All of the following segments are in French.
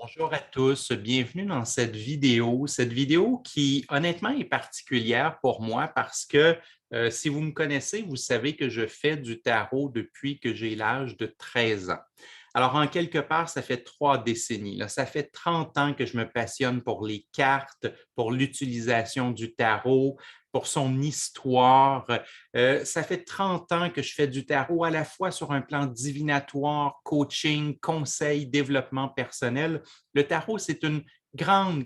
Bonjour à tous, bienvenue dans cette vidéo. Cette vidéo qui, honnêtement, est particulière pour moi parce que si vous me connaissez, vous savez que je fais du tarot depuis que j'ai l'âge de 13 ans. Alors, en quelque part, ça fait 3 décennies. Là. Ça fait 30 ans que je me passionne pour les cartes, pour l'utilisation du tarot, pour son histoire. Ça fait 30 ans que je fais du tarot à la fois sur un plan divinatoire, coaching, conseil, développement personnel. Le tarot, c'est une grande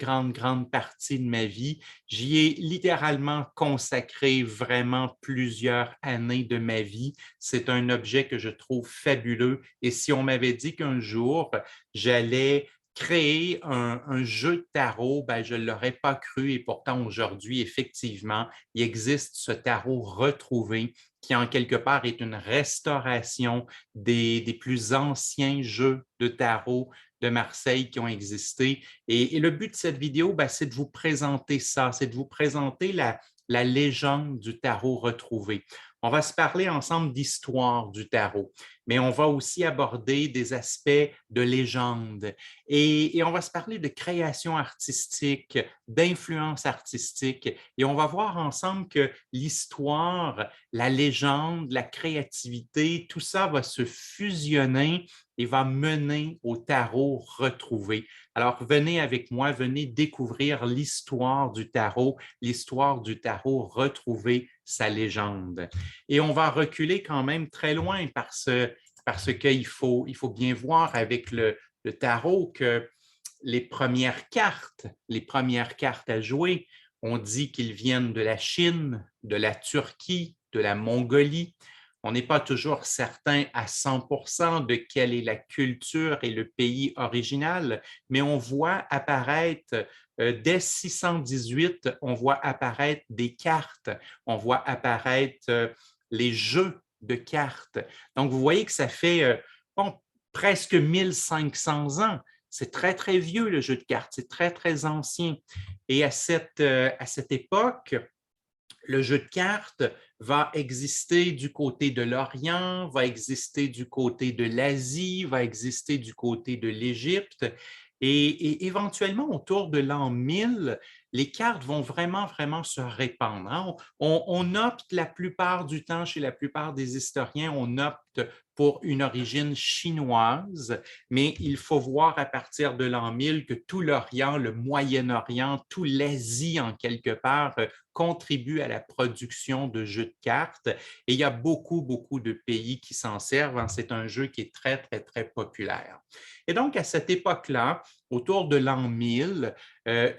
partie de ma vie. J'y ai littéralement consacré vraiment plusieurs années de ma vie. C'est un objet que je trouve fabuleux. Et si on m'avait dit qu'un jour, j'allais créer un jeu de tarot, ben, je ne l'aurais pas cru et pourtant aujourd'hui, effectivement, il existe ce tarot retrouvé qui en quelque part est une restauration des plus anciens jeux de tarot de Marseille qui ont existé. Et le but de cette vidéo, ben, c'est de vous présenter ça, c'est de vous présenter la légende du tarot retrouvé. On va se parler ensemble d'histoire du tarot, mais on va aussi aborder des aspects de légende et on va se parler de création artistique, d'influence artistique et on va voir ensemble que l'histoire, la légende, la créativité, tout ça va se fusionner et va mener au tarot retrouvé. Alors, venez avec moi, venez découvrir l'histoire du tarot retrouver sa légende. Et on va reculer quand même très loin parce qu'il faut bien voir avec le tarot que les premières cartes à jouer, on dit qu'ils viennent de la Chine, de la Turquie, de la Mongolie. On n'est pas toujours certain à 100% de quelle est la culture et le pays original, mais on voit apparaître, dès 618, on voit apparaître des cartes, on voit apparaître les jeux de cartes. Donc, vous voyez que ça fait bon, presque 1500 ans. C'est très vieux le jeu de cartes, c'est très ancien. Et à cette époque, le jeu de cartes va exister du côté de l'Orient, va exister du côté de l'Asie, va exister du côté de l'Égypte. Et éventuellement, autour de l'an 1000, les cartes vont vraiment se répandre. Hein. On opte la plupart du temps, chez la plupart des historiens, on opte pour une origine chinoise, mais il faut voir à partir de l'an 1000 que tout l'Orient, le Moyen-Orient, tout l'Asie en quelque part, contribue à la production de jeux de cartes. Et il y a beaucoup de pays qui s'en servent. Hein. C'est un jeu qui est très populaire. Et donc, à cette époque-là, autour de l'an 1000,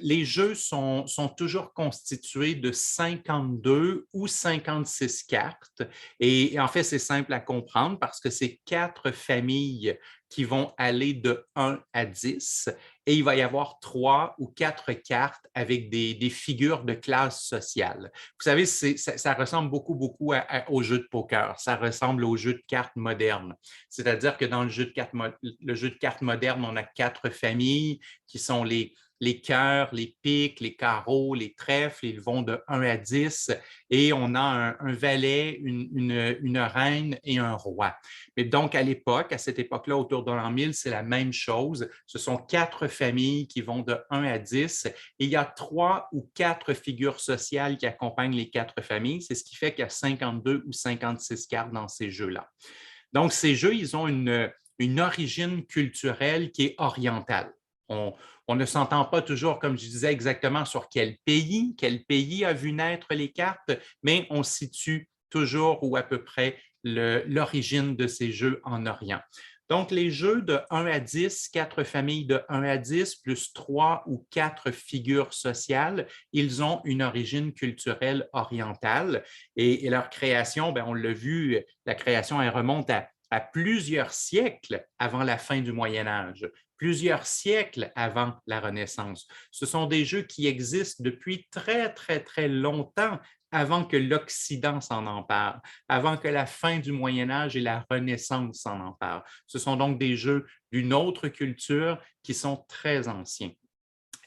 les jeux sont toujours constitués de 52 ou 56 cartes. Et en fait, c'est simple à comprendre parce que c'est 4 familles qui vont aller de 1 à 10 et il va y avoir 3 ou 4 cartes avec des figures de classe sociale. Vous savez, ça ressemble beaucoup au jeu de poker. Ça ressemble au jeu de cartes moderne. C'est-à-dire que dans le jeu de cartes moderne, on a 4 familles qui sont les cœurs, les piques, les carreaux, les trèfles, ils vont de 1 à 10 et on a un valet, une reine et un roi. Mais donc, à cette époque-là, autour de l'an 1000, c'est la même chose. Ce sont 4 familles qui vont de 1 à 10 et il y a 3 ou 4 figures sociales qui accompagnent les 4 familles. C'est ce qui fait qu'il y a 52 ou 56 cartes dans ces jeux-là. Donc, ces jeux, ils ont une origine culturelle qui est orientale. On ne s'entend pas toujours, comme je disais, exactement sur quel pays a vu naître les cartes, mais on situe toujours ou à peu près l'origine de ces jeux en Orient. Donc, les jeux de 1 à 10, 4 familles de 1 à 10, plus 3 ou 4 figures sociales, ils ont une origine culturelle orientale et leur création, bien, on l'a vu, la création, elle remonte à plusieurs siècles avant la fin du Moyen Âge, plusieurs siècles avant la Renaissance. Ce sont des jeux qui existent depuis très longtemps avant que l'Occident s'en empare, avant que la fin du Moyen Âge et la Renaissance s'en emparent. Ce sont donc des jeux d'une autre culture qui sont très anciens.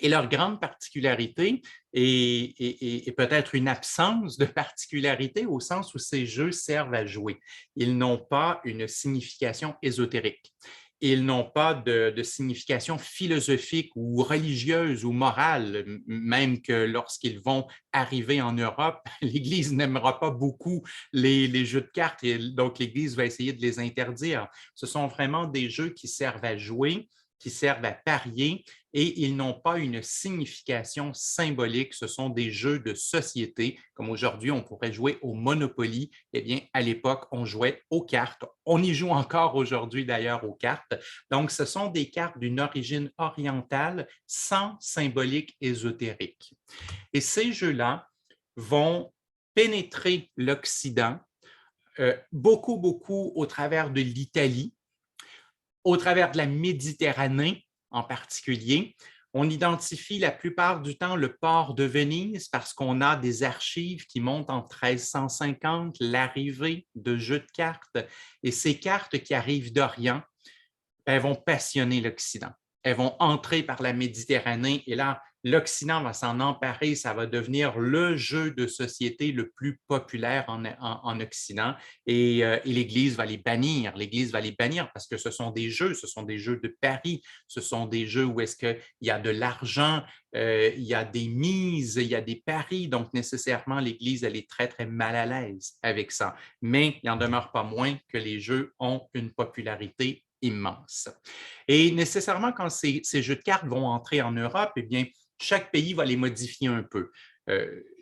Et leur grande particularité est peut-être une absence de particularité au sens où ces jeux servent à jouer. Ils n'ont pas une signification ésotérique. ils n'ont pas de signification philosophique ou religieuse ou morale, même que lorsqu'ils vont arriver en Europe, l'Église n'aimera pas beaucoup les jeux de cartes, et donc l'Église va essayer de les interdire. Ce sont vraiment des jeux qui servent à jouer, qui servent à parier, et ils n'ont pas une signification symbolique. Ce sont des jeux de société. Comme aujourd'hui, on pourrait jouer au Monopoly. Eh bien, à l'époque, on jouait aux cartes. On y joue encore aujourd'hui, d'ailleurs, aux cartes. Donc, ce sont des cartes d'une origine orientale sans symbolique ésotérique. Et ces jeux-là vont pénétrer l'Occident beaucoup au travers de l'Italie, au travers de la Méditerranée en particulier. On identifie la plupart du temps le port de Venise parce qu'on a des archives qui montent en 1350, l'arrivée de jeux de cartes. Et ces cartes qui arrivent d'Orient, elles vont passionner l'Occident. Elles vont entrer par la Méditerranée et là, l'Occident va s'en emparer, ça va devenir le jeu de société le plus populaire en Occident et l'Église va les bannir. L'Église va les bannir parce que ce sont des jeux de paris, ce sont des jeux où est-ce qu'il y a de l'argent, il y a des mises, il y a des paris, donc nécessairement l'Église, elle est très, très mal à l'aise avec ça. Mais il n'en demeure pas moins que les jeux ont une popularité immense. Et nécessairement, quand ces jeux de cartes vont entrer en Europe, eh bien, chaque pays va les modifier un peu.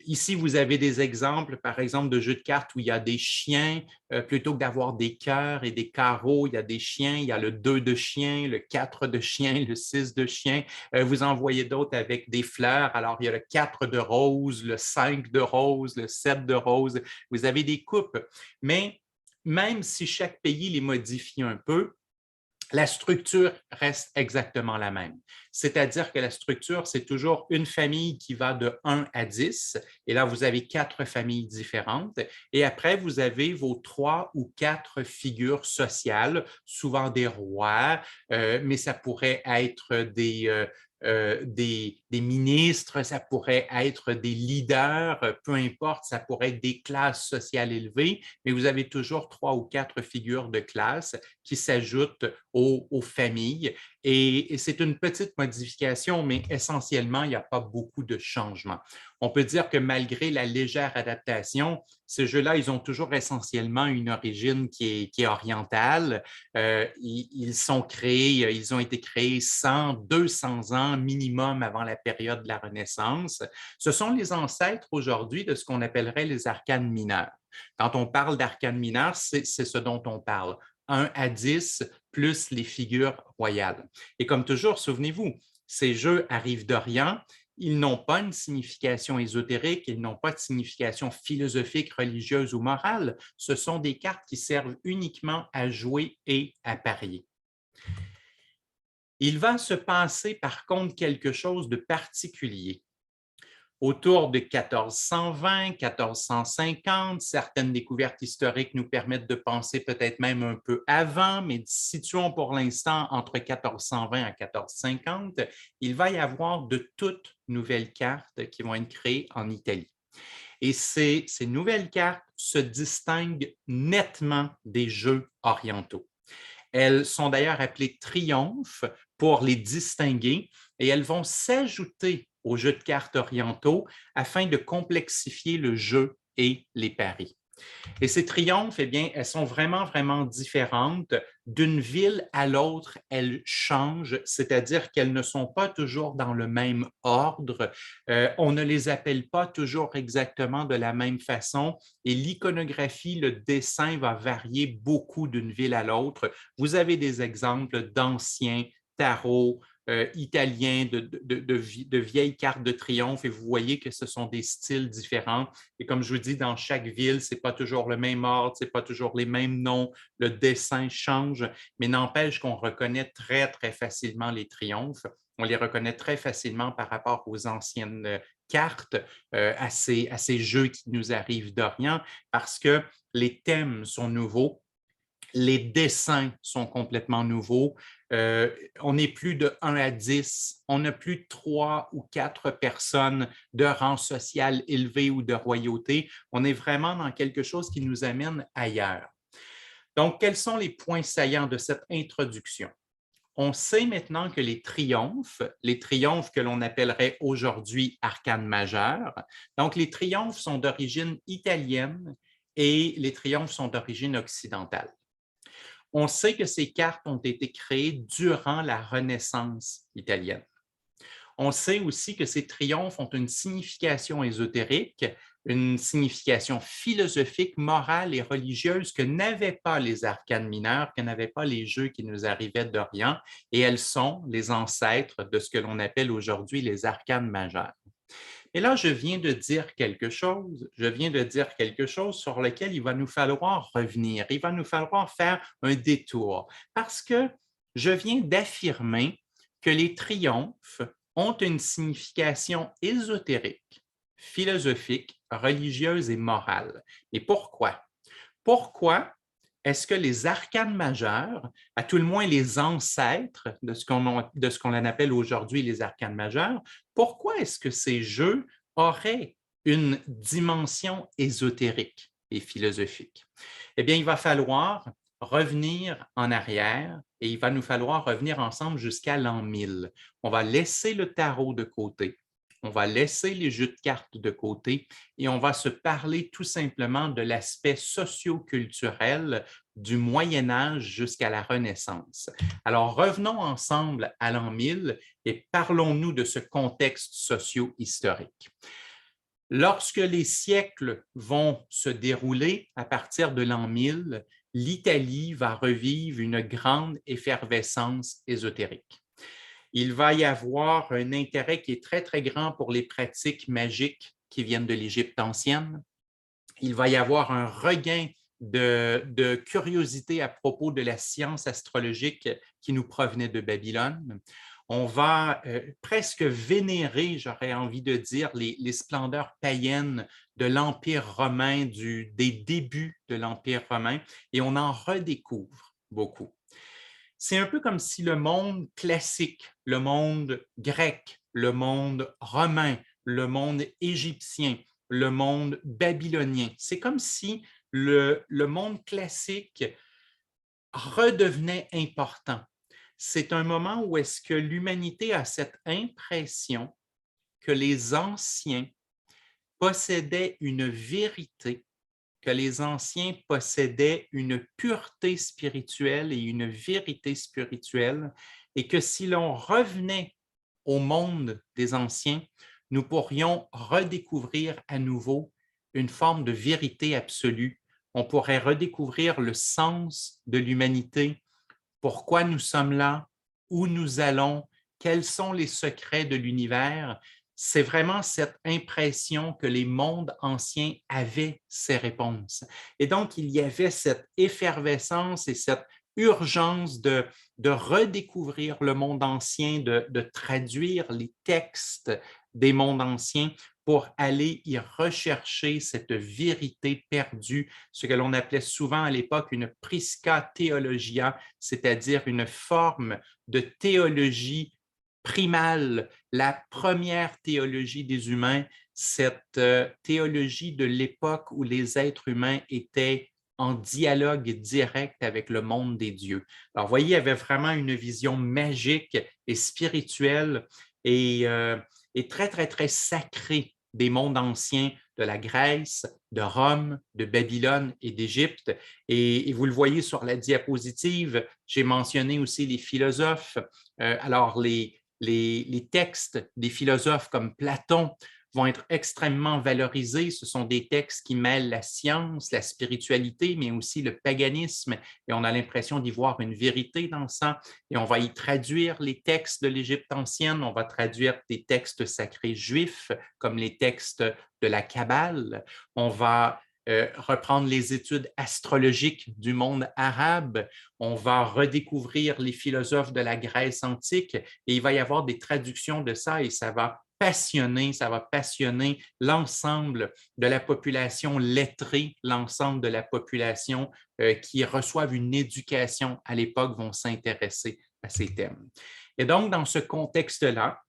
Ici, vous avez des exemples, par exemple, de jeux de cartes où il y a des chiens, plutôt que d'avoir des cœurs et des carreaux, il y a des chiens, il y a le 2 de chien, le 4 de chien, le 6 de chien. Vous en voyez d'autres avec des fleurs. Alors, il y a le 4 de rose, le 5 de rose, le 7 de rose. Vous avez des coupes. Mais même si chaque pays les modifie un peu, la structure reste exactement la même. C'est-à-dire que la structure, c'est toujours une famille qui va de 1 à 10, et là, vous avez 4 familles différentes, et après, vous avez vos 3 ou 4 figures sociales, souvent des rois, mais ça pourrait être des ministres, ça pourrait être des leaders, peu importe, ça pourrait être des classes sociales élevées, mais vous avez toujours 3 ou 4 figures de classe qui s'ajoutent aux familles. Et c'est une petite modification, mais essentiellement, il n'y a pas beaucoup de changements. On peut dire que malgré la légère adaptation, ces jeux-là, ils ont toujours essentiellement une origine qui est orientale. Ils sont créés, ils ont été créés 100, 200 ans minimum avant la période de la Renaissance. Ce sont les ancêtres aujourd'hui de ce qu'on appellerait les arcanes mineures. Quand on parle d'arcanes mineures, c'est ce dont on parle. 1 à 10 plus les figures royales. Et comme toujours, souvenez-vous, ces jeux arrivent d'Orient, ils n'ont pas une signification ésotérique, ils n'ont pas de signification philosophique, religieuse ou morale. Ce sont des cartes qui servent uniquement à jouer et à parier. Il va se passer par contre quelque chose de particulier. Autour de 1420, 1450, certaines découvertes historiques nous permettent de penser peut-être même un peu avant, mais situons pour l'instant entre 1420 à 1450, il va y avoir de toutes nouvelles cartes qui vont être créées en Italie. Et ces nouvelles cartes se distinguent nettement des jeux orientaux. Elles sont d'ailleurs appelées triomphes pour les distinguer et elles vont s'ajouter aux jeux de cartes orientaux afin de complexifier le jeu et les paris. Et ces triomphes, eh bien, elles sont vraiment, vraiment différentes. D'une ville à l'autre, elles changent, c'est-à-dire qu'elles ne sont pas toujours dans le même ordre. On ne les appelle pas toujours exactement de la même façon et l'iconographie, le dessin va varier beaucoup d'une ville à l'autre. Vous avez des exemples d'anciens tarots, italiens, de vieilles cartes de triomphe et vous voyez que ce sont des styles différents. Et comme je vous dis, dans chaque ville, ce n'est pas toujours le même ordre, ce n'est pas toujours les mêmes noms, le dessin change, mais n'empêche qu'on reconnaît très, très facilement les triomphes. On les reconnaît très facilement par rapport aux anciennes cartes, à ces jeux qui nous arrivent d'Orient, parce que les thèmes sont nouveaux. Les dessins sont complètement nouveaux. On n'est plus de 1 à 10. On n'a plus de 3 ou 4 personnes de rang social élevé ou de royauté. On est vraiment dans quelque chose qui nous amène ailleurs. Donc, quels sont les points saillants de cette introduction? on sait maintenant que les triomphes que l'on appellerait aujourd'hui arcanes majeures, donc les triomphes sont d'origine italienne et les triomphes sont d'origine occidentale. On sait que ces cartes ont été créées durant la Renaissance italienne. On sait aussi que ces triomphes ont une signification ésotérique, une signification philosophique, morale et religieuse que n'avaient pas les arcanes mineures, que n'avaient pas les jeux qui nous arrivaient d'Orient, et elles sont les ancêtres de ce que l'on appelle aujourd'hui les arcanes majeures. Et là, je viens de dire quelque chose sur lequel il va nous falloir revenir, il va nous falloir faire un détour, parce que je viens d'affirmer que les triomphes ont une signification ésotérique, philosophique, religieuse et morale. Et pourquoi? Pourquoi est-ce que les arcanes majeures, à tout le moins les ancêtres de ce qu'on appelle aujourd'hui les arcanes majeures, pourquoi est-ce que ces jeux auraient une dimension ésotérique et philosophique? Eh bien, il va falloir revenir en arrière et il va nous falloir revenir ensemble jusqu'à l'an 1000. On va laisser le tarot de côté, on va laisser les jeux de cartes de côté et on va se parler tout simplement de l'aspect socio-culturel du Moyen Âge jusqu'à la Renaissance. Alors, revenons ensemble à l'an 1000 et parlons-nous de ce contexte socio-historique. Lorsque les siècles vont se dérouler à partir de l'an 1000, l'Italie va revivre une grande effervescence ésotérique. Il va y avoir un intérêt qui est très, très grand pour les pratiques magiques qui viennent de l'Égypte ancienne. Il va y avoir un regain de curiosité à propos de la science astrologique qui nous provenait de Babylone. On va presque vénérer, j'aurais envie de dire, les splendeurs païennes de l'Empire romain, des débuts de l'Empire romain, et on en redécouvre beaucoup. C'est un peu comme si le monde classique, le monde grec, le monde romain, le monde égyptien, le monde babylonien, c'est comme si le monde classique redevenait important. C'est un moment où est-ce que l'humanité a cette impression que les anciens possédaient une vérité, que les anciens possédaient une pureté spirituelle et une vérité spirituelle, et que si l'on revenait au monde des anciens, nous pourrions redécouvrir à nouveau une forme de vérité absolue. On pourrait redécouvrir le sens de l'humanité, pourquoi nous sommes là, où nous allons, quels sont les secrets de l'univers. C'est vraiment cette impression que les mondes anciens avaient ces réponses. Et donc, il y avait cette effervescence et cette urgence de redécouvrir le monde ancien, de traduire les textes des mondes anciens pour aller y rechercher cette vérité perdue, ce que l'on appelait souvent à l'époque une prisca theologia, c'est-à-dire une forme de théologie primale, la première théologie des humains, cette théologie de l'époque où les êtres humains étaient en dialogue direct avec le monde des dieux. Alors, vous voyez, il y avait vraiment une vision magique et spirituelle et très, très, très sacrée des mondes anciens de la Grèce, de Rome, de Babylone et d'Égypte. Et vous le voyez sur la diapositive, j'ai mentionné aussi les philosophes. Alors, les textes des philosophes comme Platon vont être extrêmement valorisés. Ce sont des textes qui mêlent la science, la spiritualité, mais aussi le paganisme. Et on a l'impression d'y voir une vérité dans ça. Et on va y traduire les textes de l'Égypte ancienne. On va traduire des textes sacrés juifs, comme les textes de la Kabbale. On va reprendre les études astrologiques du monde arabe. On va redécouvrir les philosophes de la Grèce antique et il va y avoir des traductions de ça et ça va passionner l'ensemble de la population lettrée, l'ensemble de la population qui reçoivent une éducation à l'époque vont s'intéresser à ces thèmes. Et donc, dans ce contexte-là,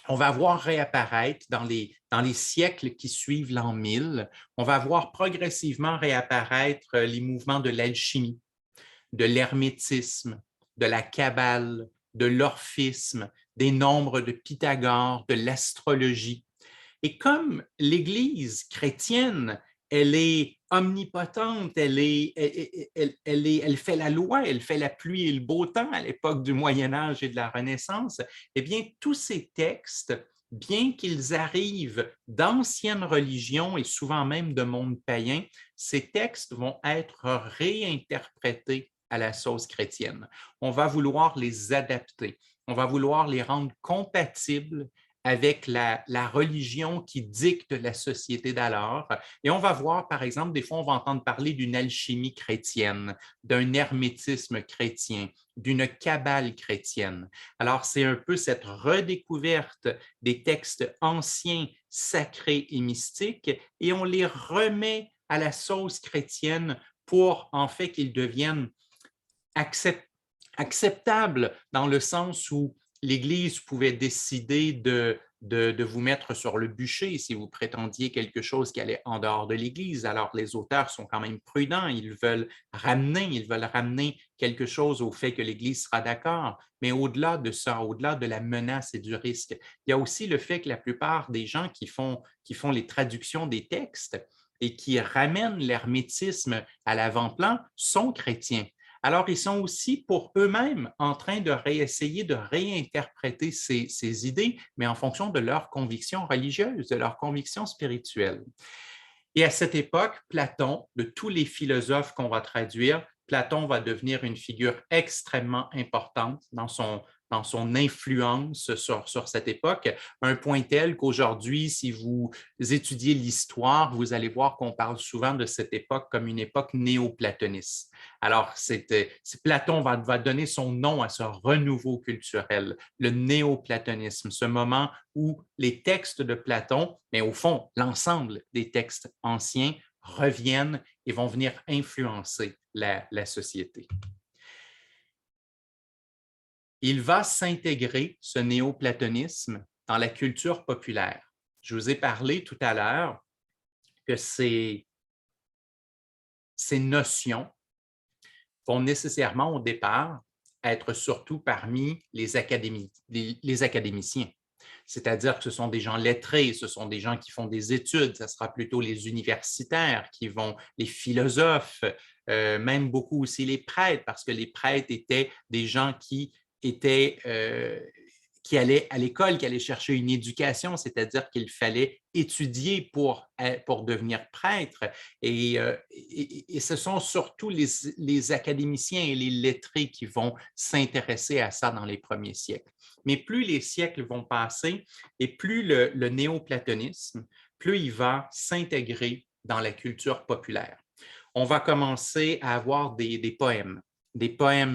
on va voir réapparaître dans les siècles qui suivent l'an 1000, on va voir progressivement réapparaître les mouvements de l'alchimie, de l'hermétisme, de la Kabbale, de l'orphisme, des nombres de Pythagore, de l'astrologie. Et comme l'Église chrétienne, elle est omnipotente, elle fait la loi, elle fait la pluie et le beau temps à l'époque du Moyen Âge et de la Renaissance, eh bien, tous ces textes, bien qu'ils arrivent d'anciennes religions et souvent même de monde païen, ces textes vont être réinterprétés à la sauce chrétienne. On va vouloir les adapter, on va vouloir les rendre compatibles avec la religion qui dicte la société d'alors. Et on va voir, par exemple, des fois, on va entendre parler d'une alchimie chrétienne, d'un hermétisme chrétien, d'une cabale chrétienne. Alors, c'est un peu cette redécouverte des textes anciens, sacrés et mystiques, et on les remet à la sauce chrétienne pour, en fait, qu'ils deviennent acceptables dans le sens où l'Église pouvait décider de vous mettre sur le bûcher si vous prétendiez quelque chose qui allait en dehors de l'Église. Alors, les auteurs sont quand même prudents, ils veulent ramener quelque chose au fait que l'Église sera d'accord. Mais au-delà de ça, au-delà de la menace et du risque, il y a aussi le fait que la plupart des gens qui font les traductions des textes et qui ramènent l'hermétisme à l'avant-plan sont chrétiens. Alors, ils sont aussi pour eux-mêmes en train de réessayer de réinterpréter ces idées, mais en fonction de leurs convictions religieuses, de leurs convictions spirituelles. Et à cette époque, Platon, de tous les philosophes qu'on va traduire, Platon va devenir une figure extrêmement importante dans son influence sur cette époque, un point tel qu'aujourd'hui, si vous étudiez l'histoire, vous allez voir qu'on parle souvent de cette époque comme une époque néoplatoniste. Alors, Platon va donner son nom à ce renouveau culturel, le néoplatonisme, ce moment où les textes de Platon, mais au fond, l'ensemble des textes anciens reviennent et vont venir influencer la société. Il va s'intégrer, ce néoplatonisme, dans la culture populaire. Je vous ai parlé tout à l'heure que ces notions vont nécessairement au départ être surtout parmi les académiciens. C'est-à-dire que ce sont des gens lettrés, ce sont des gens qui font des études, ce sera plutôt les universitaires les philosophes, même beaucoup aussi les prêtres, parce que les prêtres étaient des gens qui allaient à l'école, qui allaient chercher une éducation, c'est-à-dire qu'il fallait étudier pour devenir prêtre. Et ce sont surtout les académiciens et les lettrés qui vont s'intéresser à ça dans les premiers siècles. Mais plus les siècles vont passer et plus le néoplatonisme, plus il va s'intégrer dans la culture populaire. On va commencer à avoir des poèmes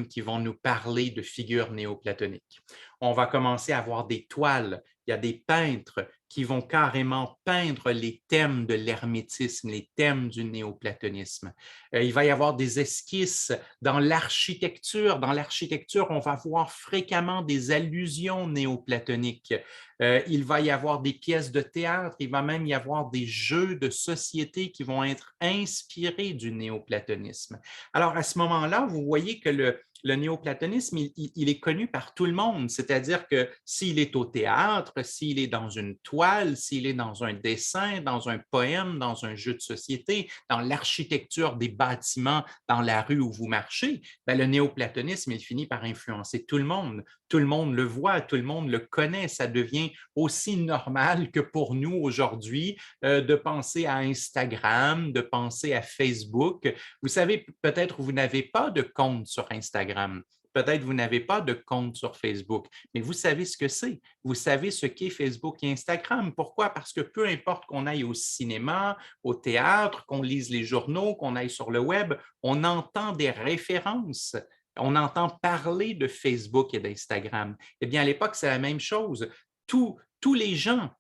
qui vont nous parler de figures néoplatoniques. On va commencer à avoir des toiles. Il y a des peintres qui vont carrément peindre les thèmes de l'hermétisme, les thèmes du néoplatonisme. Il va y avoir des esquisses dans l'architecture. Dans l'architecture, on va voir fréquemment des allusions néoplatoniques. Il va y avoir des pièces de théâtre, il va même y avoir des jeux de société qui vont être inspirés du néoplatonisme. Alors, à ce moment-là, vous voyez que le néoplatonisme, il est connu par tout le monde, c'est-à-dire que s'il est au théâtre, s'il est dans une toile, s'il est dans un dessin, dans un poème, dans un jeu de société, dans l'architecture des bâtiments, dans la rue où vous marchez, bien, le néoplatonisme, il finit par influencer tout le monde. Tout le monde le voit, tout le monde le connaît, ça devient aussi normal que pour nous aujourd'hui de penser à Instagram, de penser à Facebook. Vous savez, peut-être vous n'avez pas de compte sur Instagram, peut-être vous n'avez pas de compte sur Facebook, mais vous savez ce que c'est. Vous savez ce qu'est Facebook et Instagram. Pourquoi? Parce que peu importe qu'on aille au cinéma, au théâtre, qu'on lise les journaux, qu'on aille sur le web, on entend des références. On entend parler de Facebook et d'Instagram. Eh bien, à l'époque, c'est la même chose. Tous les gens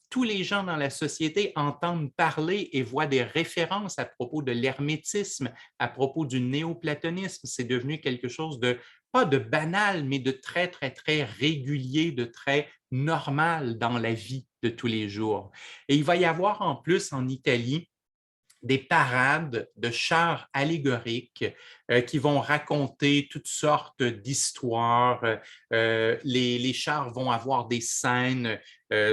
dans la société entendent parler et voient des références à propos de l'hermétisme, à propos du néoplatonisme. C'est devenu quelque chose de, pas de banal, mais de très, très, très régulier, de très normal dans la vie de tous les jours. Et il va y avoir en plus en Italie des parades de chars allégoriques qui vont raconter toutes sortes d'histoires. Les chars vont avoir des scènes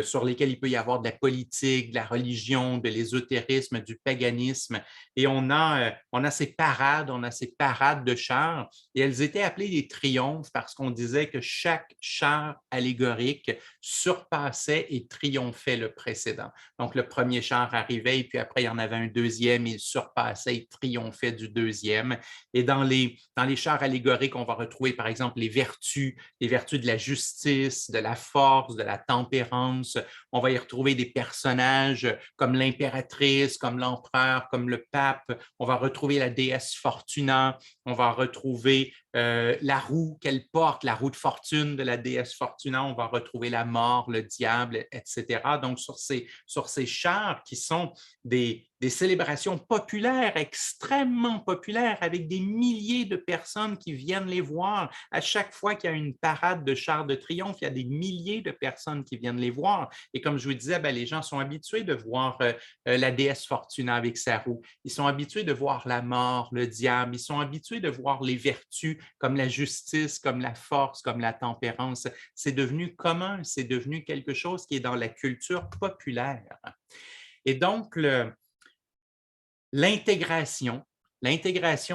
sur lesquelles il peut y avoir de la politique, de la religion, de l'ésotérisme, du paganisme. Et on a ces parades de chars, et elles étaient appelées des triomphes parce qu'on disait que chaque char allégorique surpassait et triomphait le précédent. Donc, le premier char arrivait, et puis après, il y en avait un deuxième, il surpassait et triomphait du deuxième. Et dans les chars allégoriques, on va retrouver, par exemple, les vertus de la justice, de la force, de la tempérance. On va y retrouver des personnages comme l'impératrice, comme l'empereur, comme le pape. On va retrouver la déesse Fortuna. On va retrouver la roue qu'elle porte, la roue de fortune de la déesse Fortuna. On va retrouver la mort, le diable, etc. Donc, sur ces chars qui sont des célébrations populaires, extrêmement populaires, avec des milliers de personnes qui viennent les voir. À chaque fois qu'il y a une parade de chars de triomphe, il y a des milliers de personnes qui viennent les voir. Et comme je vous disais, les gens sont habitués de voir la déesse Fortuna avec sa roue. Ils sont habitués de voir la mort, le diable. Ils sont habitués de voir les vertus comme la justice, comme la force, comme la tempérance. C'est devenu commun, c'est devenu quelque chose qui est dans la culture populaire. Et donc, l'intégration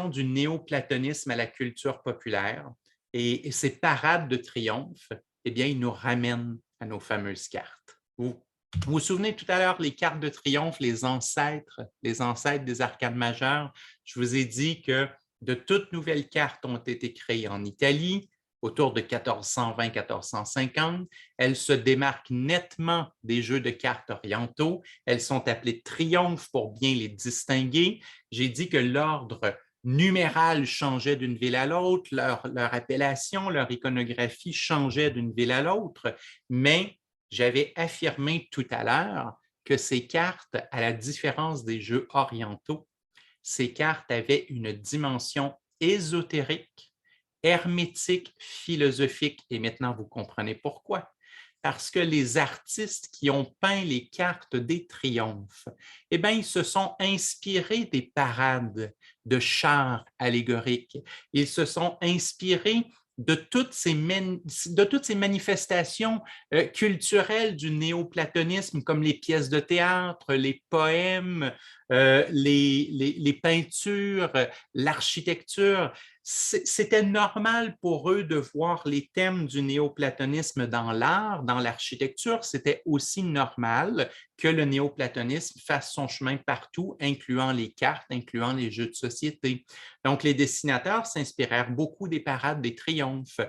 du néoplatonisme à la culture populaire et ces parades de triomphe, eh bien, ils nous ramènent à nos fameuses cartes. Vous vous souvenez tout à l'heure, les cartes de triomphe, les ancêtres des arcanes majeures, je vous ai dit que de toutes nouvelles cartes ont été créées en Italie autour de 1420-1450. Elles se démarquent nettement des jeux de cartes orientaux. Elles sont appelées triomphes pour bien les distinguer. J'ai dit que l'ordre numéral changeait d'une ville à l'autre, leur appellation, leur iconographie changeait d'une ville à l'autre, mais j'avais affirmé tout à l'heure que ces cartes, à la différence des jeux orientaux, ces cartes avaient une dimension ésotérique, hermétique, philosophique, et maintenant vous comprenez pourquoi. Parce que les artistes qui ont peint les cartes des triomphes, eh bien, ils se sont inspirés des parades de chars allégoriques. Ils se sont inspirés de toutes ces manifestations culturelles du néoplatonisme, comme les pièces de théâtre, les poèmes, les peintures, l'architecture. C'était normal pour eux de voir les thèmes du néoplatonisme dans l'art, dans l'architecture. C'était aussi normal que le néoplatonisme fasse son chemin partout, incluant les cartes, incluant les jeux de société. Donc, les dessinateurs s'inspirèrent beaucoup des parades des triomphes.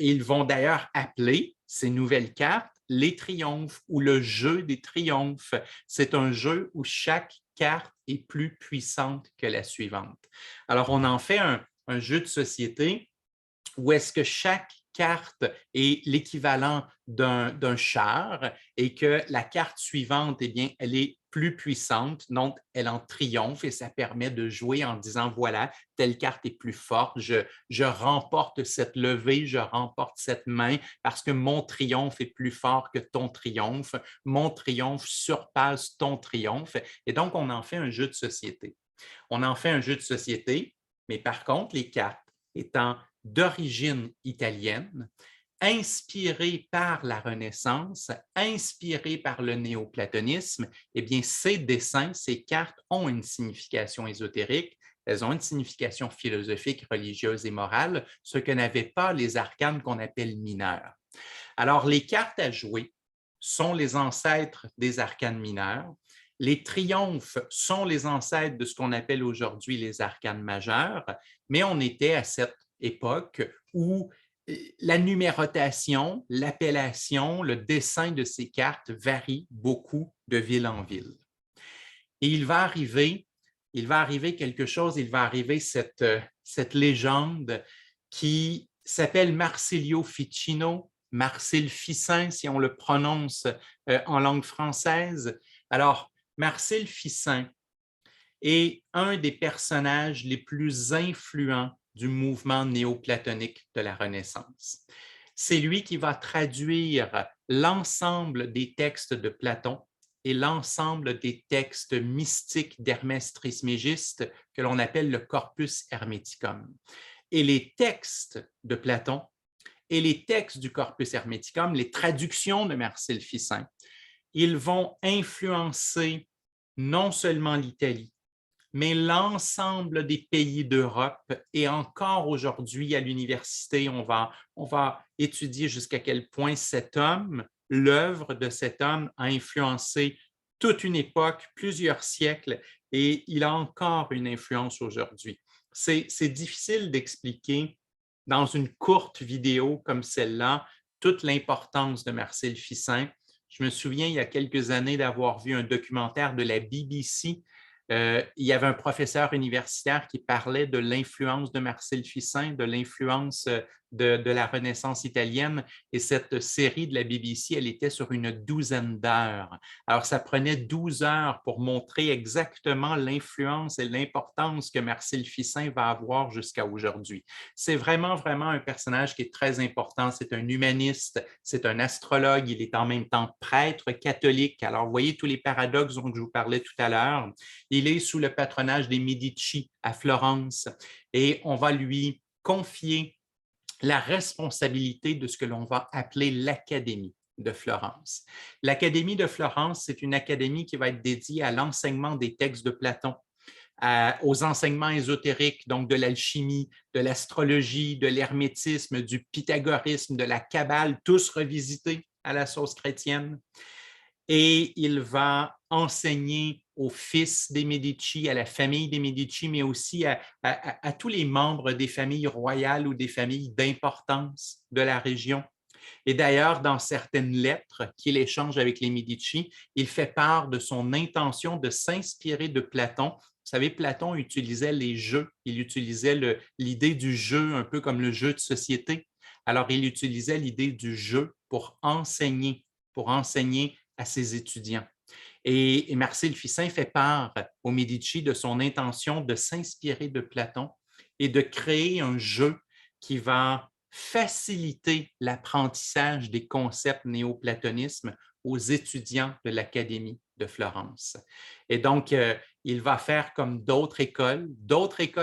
Ils vont d'ailleurs appeler ces nouvelles cartes les triomphes ou le jeu des triomphes. C'est un jeu où chaque carte est plus puissante que la suivante. Alors, on en fait un jeu de société où est-ce que chaque carte est l'équivalent d'un char et que la carte suivante, eh bien, elle est plus puissante, donc elle en triomphe et ça permet de jouer en disant, voilà, telle carte est plus forte, je remporte cette levée, je remporte cette main parce que mon triomphe est plus fort que ton triomphe, mon triomphe surpasse ton triomphe et donc on en fait un jeu de société. On en fait un jeu de société, mais par contre, les cartes étant d'origine italienne, inspirées par la Renaissance, inspirées par le néoplatonisme, eh bien, ces dessins, ces cartes ont une signification ésotérique, elles ont une signification philosophique, religieuse et morale, ce que n'avaient pas les arcanes qu'on appelle mineurs. Alors, les cartes à jouer sont les ancêtres des arcanes mineurs. Les triomphes sont les ancêtres de ce qu'on appelle aujourd'hui les arcanes majeures, mais on était à cette époque où la numérotation, l'appellation, le dessin de ces cartes varient beaucoup de ville en ville. Et il va arriver quelque chose, il va arriver cette légende qui s'appelle Marsilio Ficino, Marcille Ficin, si on le prononce en langue française. Alors, Marcille Ficin est un des personnages les plus influents du mouvement néoplatonique de la Renaissance. C'est lui qui va traduire l'ensemble des textes de Platon et l'ensemble des textes mystiques d'Hermès Trismégiste que l'on appelle le corpus hermeticum. Et les textes de Platon et les textes du corpus hermeticum, les traductions de Marcille Ficin, ils vont influencer non seulement l'Italie, mais l'ensemble des pays d'Europe. Et encore aujourd'hui, à l'université, on va étudier jusqu'à quel point cet homme, l'œuvre de cet homme a influencé toute une époque, plusieurs siècles, et il a encore une influence aujourd'hui. C'est difficile d'expliquer dans une courte vidéo comme celle-là toute l'importance de Marcille Ficin. Je me souviens, il y a quelques années, d'avoir vu un documentaire de la BBC. Il y avait un professeur universitaire qui parlait de l'influence de Marcille Ficin, de l'influence de la Renaissance italienne. Et cette série de la BBC, elle était sur une douzaine d'heures. Alors, ça prenait 12 heures pour montrer exactement l'influence et l'importance que Marcille Ficin va avoir jusqu'à aujourd'hui. C'est vraiment, vraiment un personnage qui est très important. C'est un humaniste, c'est un astrologue, il est en même temps prêtre catholique. Alors, vous voyez tous les paradoxes dont je vous parlais tout à l'heure. Il est sous le patronage des Médicis à Florence et on va lui confier la responsabilité de ce que l'on va appeler l'Académie de Florence. L'Académie de Florence, c'est une académie qui va être dédiée à l'enseignement des textes de Platon, aux enseignements ésotériques, donc de l'alchimie, de l'astrologie, de l'hermétisme, du pythagorisme, de la Kabbale, tous revisités à la sauce chrétienne. Et il va enseigner aux fils des Médicis, à la famille des Médicis, mais aussi à tous les membres des familles royales ou des familles d'importance de la région. Et d'ailleurs, dans certaines lettres qu'il échange avec les Médicis, il fait part de son intention de s'inspirer de Platon. Vous savez, Platon utilisait les jeux, il utilisait l'idée du jeu un peu comme le jeu de société. Alors, il utilisait l'idée du jeu pour enseigner à ses étudiants. Et Marcille Ficin fait part aux Médicis de son intention de s'inspirer de Platon et de créer un jeu qui va faciliter l'apprentissage des concepts néoplatonisme aux étudiants de l'Académie de Florence. Et donc, il va faire comme d'autres écoles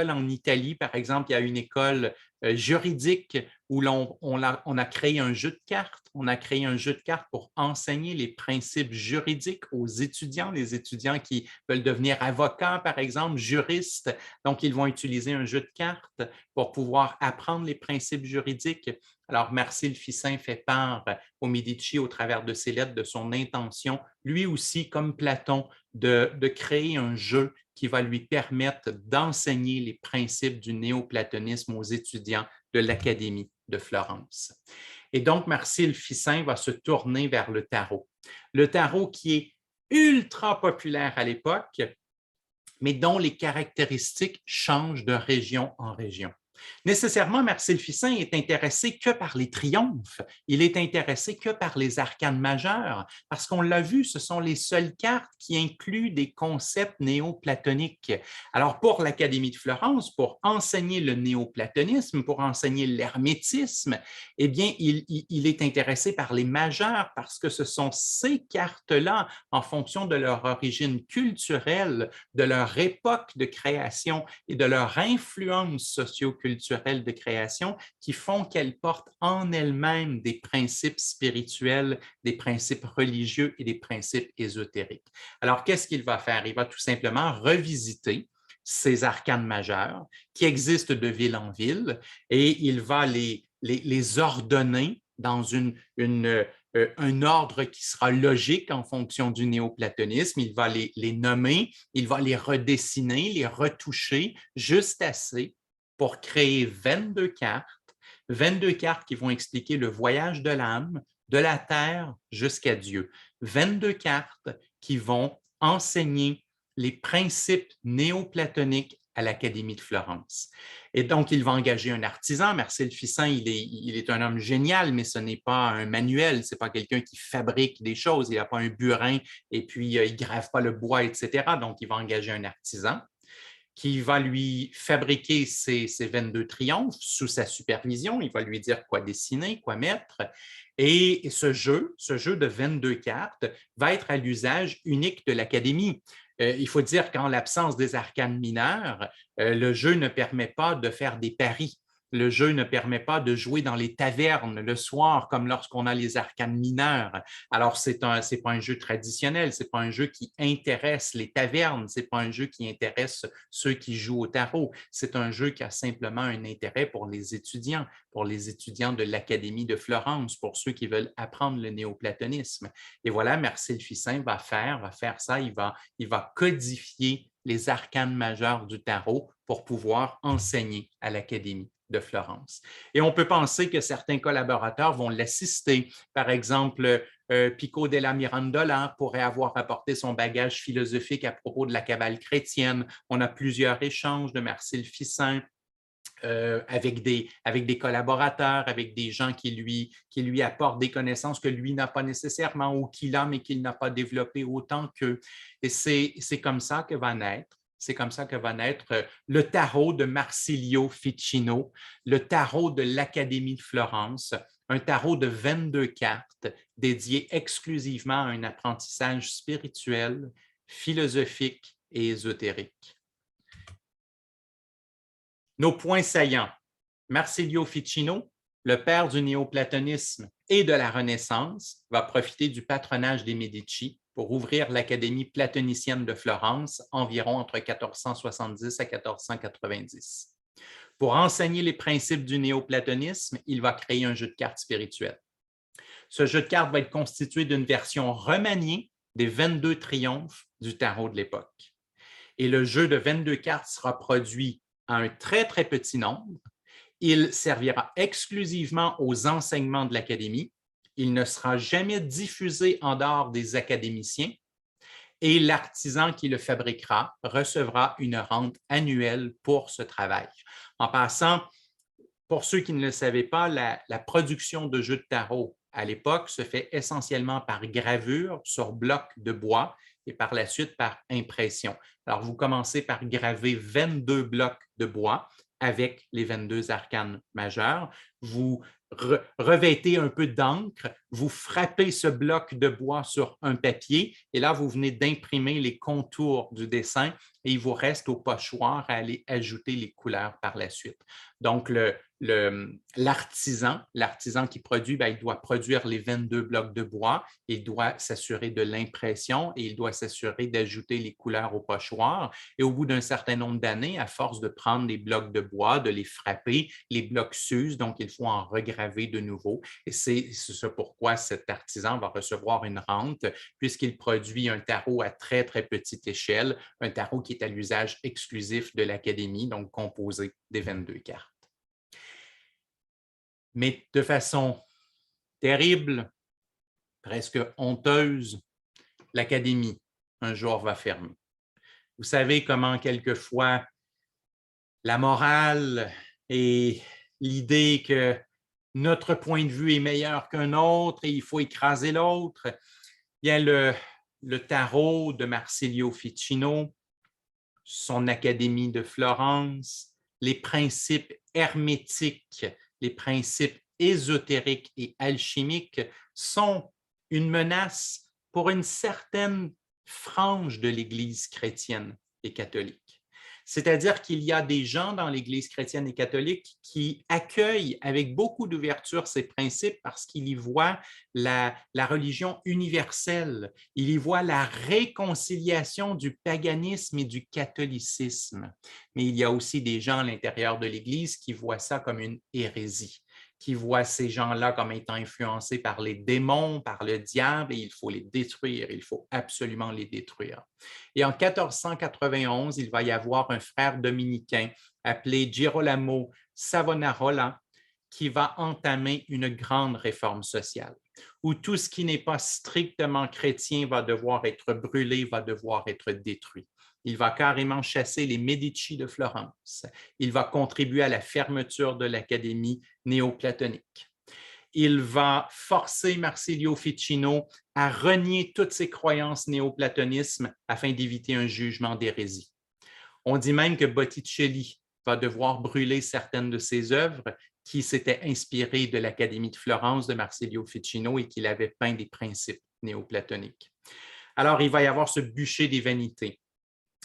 en Italie. Par exemple, il y a une école juridique où on a créé un jeu de cartes. On a créé un jeu de cartes pour enseigner les principes juridiques aux étudiants, les étudiants qui veulent devenir avocats, par exemple, juristes. Donc, ils vont utiliser un jeu de cartes pour pouvoir apprendre les principes juridiques. Alors, Marcille Ficin fait part aux Médicis, au travers de ses lettres, de son intention, lui aussi, comme Platon, de créer un jeu qui va lui permettre d'enseigner les principes du néoplatonisme aux étudiants de l'Académie de Florence. Et donc, Marcille Ficin va se tourner vers le tarot. Le tarot qui est ultra populaire à l'époque, mais dont les caractéristiques changent de région en région. Nécessairement, Marcille Ficin est intéressé que par les triomphes, il est intéressé que par les arcanes majeures, parce qu'on l'a vu, ce sont les seules cartes qui incluent des concepts néoplatoniques. Alors, pour l'Académie de Florence, pour enseigner le néoplatonisme, pour enseigner l'hermétisme, eh bien, il est intéressé par les majeures, parce que ce sont ces cartes-là, en fonction de leur origine culturelle, de leur époque de création et de leur influence socio-culturelle de création qui font qu'elles portent en elles-mêmes des principes spirituels, des principes religieux et des principes ésotériques. Alors, qu'est-ce qu'il va faire? Il va tout simplement revisiter ces arcanes majeures qui existent de ville en ville et il va les ordonner dans un ordre qui sera logique en fonction du néoplatonisme. Il va les nommer, il va les redessiner, les retoucher juste assez pour créer 22 cartes qui vont expliquer le voyage de l'âme de la terre jusqu'à Dieu. 22 cartes qui vont enseigner les principes néoplatoniques à l'Académie de Florence. Et donc, il va engager un artisan. Marcille Ficin, il est un homme génial, mais ce n'est pas un manuel, ce n'est pas quelqu'un qui fabrique des choses, il n'a pas un burin et puis il ne grave pas le bois, etc. Donc, il va engager un artisan. qui va lui fabriquer ses 22 triomphes sous sa supervision. Il va lui dire quoi dessiner, quoi mettre. Et ce jeu de 22 cartes, va être à l'usage unique de l'Académie. Il faut dire qu'en l'absence des arcanes mineures, le jeu ne permet pas de faire des paris. Le jeu ne permet pas de jouer dans les tavernes le soir comme lorsqu'on a les arcanes mineures. Alors, ce n'est pas un jeu traditionnel, ce n'est pas un jeu qui intéresse les tavernes, ce n'est pas un jeu qui intéresse ceux qui jouent au tarot. C'est un jeu qui a simplement un intérêt pour les étudiants de l'Académie de Florence, pour ceux qui veulent apprendre le néoplatonisme. Et voilà, Marcel Ficin va faire ça, il va codifier les arcanes majeures du tarot pour pouvoir enseigner à l'Académie de Florence. Et on peut penser que certains collaborateurs vont l'assister. Par exemple, Pico della Mirandola pourrait avoir apporté son bagage philosophique à propos de la cabale chrétienne. On a plusieurs échanges de Marcel Ficin avec des collaborateurs, avec des gens qui lui apportent des connaissances que lui n'a pas nécessairement ou qu'il a, mais qu'il n'a pas développées autant qu'eux. Et c'est comme ça que va naître. C'est comme ça que va naître le tarot de Marsilio Ficino, le tarot de l'Académie de Florence, un tarot de 22 cartes dédié exclusivement à un apprentissage spirituel, philosophique et ésotérique. Nos points saillants. Marsilio Ficino, le père du néoplatonisme et de la Renaissance, va profiter du patronage des Médicis pour ouvrir l'Académie platonicienne de Florence environ entre 1470 à 1490. Pour enseigner les principes du néoplatonisme, il va créer un jeu de cartes spirituel. Ce jeu de cartes va être constitué d'une version remaniée des 22 triomphes du tarot de l'époque. Et le jeu de 22 cartes sera produit à un très, très petit nombre. Il servira exclusivement aux enseignements de l'Académie. Il ne sera jamais diffusé en dehors des académiciens et l'artisan qui le fabriquera recevra une rente annuelle pour ce travail. En passant, pour ceux qui ne le savaient pas, la production de jeux de tarot à l'époque se fait essentiellement par gravure sur bloc de bois et par la suite par impression. Alors, vous commencez par graver 22 blocs de bois avec les 22 arcanes majeures. Vous revêtez un peu d'encre, vous frappez ce bloc de bois sur un papier et là, vous venez d'imprimer les contours du dessin et il vous reste au pochoir à aller ajouter les couleurs par la suite. Donc, l'artisan qui produit, il doit produire les 22 blocs de bois, il doit s'assurer de l'impression et il doit s'assurer d'ajouter les couleurs au pochoir. Et au bout d'un certain nombre d'années, à force de prendre les blocs de bois, de les frapper, les blocs s'usent, donc il faut en regraver de nouveau. Et c'est ce pourquoi cet artisan va recevoir une rente, puisqu'il produit un tarot à très, très petite échelle, un tarot qui est à l'usage exclusif de l'Académie, donc composé des 22 cartes. Mais de façon terrible, presque honteuse, l'Académie, un jour, va fermer. Vous savez comment quelquefois la morale et l'idée que notre point de vue est meilleur qu'un autre et il faut écraser l'autre, bien le tarot de Marsilio Ficino, son Académie de Florence, les principes hermétiques, les principes ésotériques et alchimiques sont une menace pour une certaine frange de l'Église chrétienne et catholique. C'est-à-dire qu'il y a des gens dans l'Église chrétienne et catholique qui accueillent avec beaucoup d'ouverture ces principes parce qu'ils y voient la religion universelle, ils y voient la réconciliation du paganisme et du catholicisme. Mais il y a aussi des gens à l'intérieur de l'Église qui voient ça comme une hérésie, qui voient ces gens-là comme étant influencés par les démons, par le diable, et il faut les détruire, il faut absolument les détruire. Et en 1491, il va y avoir un frère dominicain appelé Girolamo Savonarola qui va entamer une grande réforme sociale, où tout ce qui n'est pas strictement chrétien va devoir être brûlé, va devoir être détruit. Il va carrément chasser les Médicis de Florence. Il va contribuer à la fermeture de l'Académie néoplatonique. Il va forcer Marsilio Ficino à renier toutes ses croyances néoplatonisme afin d'éviter un jugement d'hérésie. On dit même que Botticelli va devoir brûler certaines de ses œuvres qui s'étaient inspirées de l'Académie de Florence de Marsilio Ficino et qu'il avait peint des principes néoplatoniques. Alors, il va y avoir ce bûcher des vanités.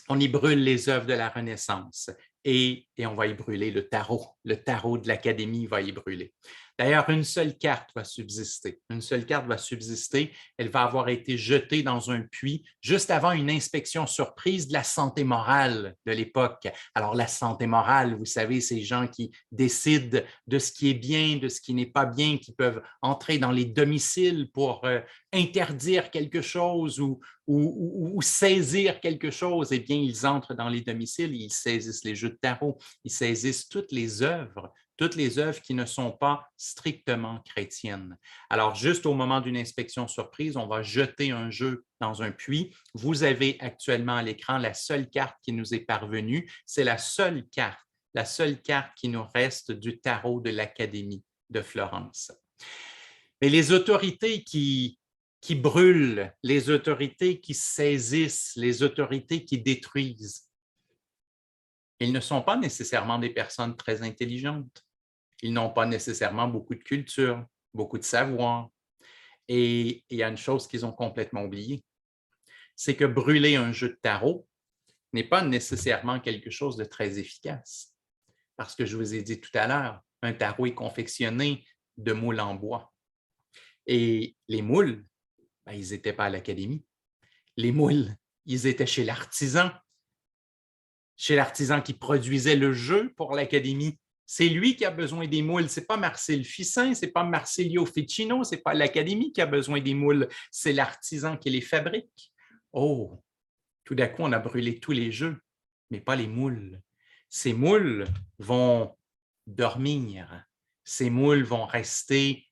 On y brûle les œuvres de la Renaissance et on va y brûler le tarot de l'Académie va y brûler. D'ailleurs, une seule carte va subsister. Une seule carte va subsister. Elle va avoir été jetée dans un puits juste avant une inspection surprise de la santé morale de l'époque. Alors, la santé morale, vous savez, ces gens qui décident de ce qui est bien, de ce qui n'est pas bien, qui peuvent entrer dans les domiciles pour interdire quelque chose ou saisir quelque chose, eh bien, ils entrent dans les domiciles, ils saisissent les jeux de tarot, ils saisissent toutes les œuvres qui ne sont pas strictement chrétiennes. Alors, juste au moment d'une inspection surprise, on va jeter un jeu dans un puits. Vous avez actuellement à l'écran la seule carte qui nous est parvenue. C'est la seule carte qui nous reste du tarot de l'Académie de Florence. Mais les autorités qui brûlent, les autorités qui saisissent, les autorités qui détruisent, ils ne sont pas nécessairement des personnes très intelligentes. Ils n'ont pas nécessairement beaucoup de culture, beaucoup de savoir. Et il y a une chose qu'ils ont complètement oubliée, c'est que brûler un jeu de tarot n'est pas nécessairement quelque chose de très efficace. Parce que je vous ai dit tout à l'heure, un tarot est confectionné de moules en bois. Et les moules, ben, ils n'étaient pas à l'Académie. Les moules, ils étaient chez l'artisan qui produisait le jeu pour l'Académie. C'est lui qui a besoin des moules. Ce n'est pas Marcel Ficin, ce n'est pas Marsilio Ficino, ce n'est pas l'Académie qui a besoin des moules, c'est l'artisan qui les fabrique. Oh, tout d'un coup, on a brûlé tous les jeux, mais pas les moules. Ces moules vont dormir. Ces moules vont rester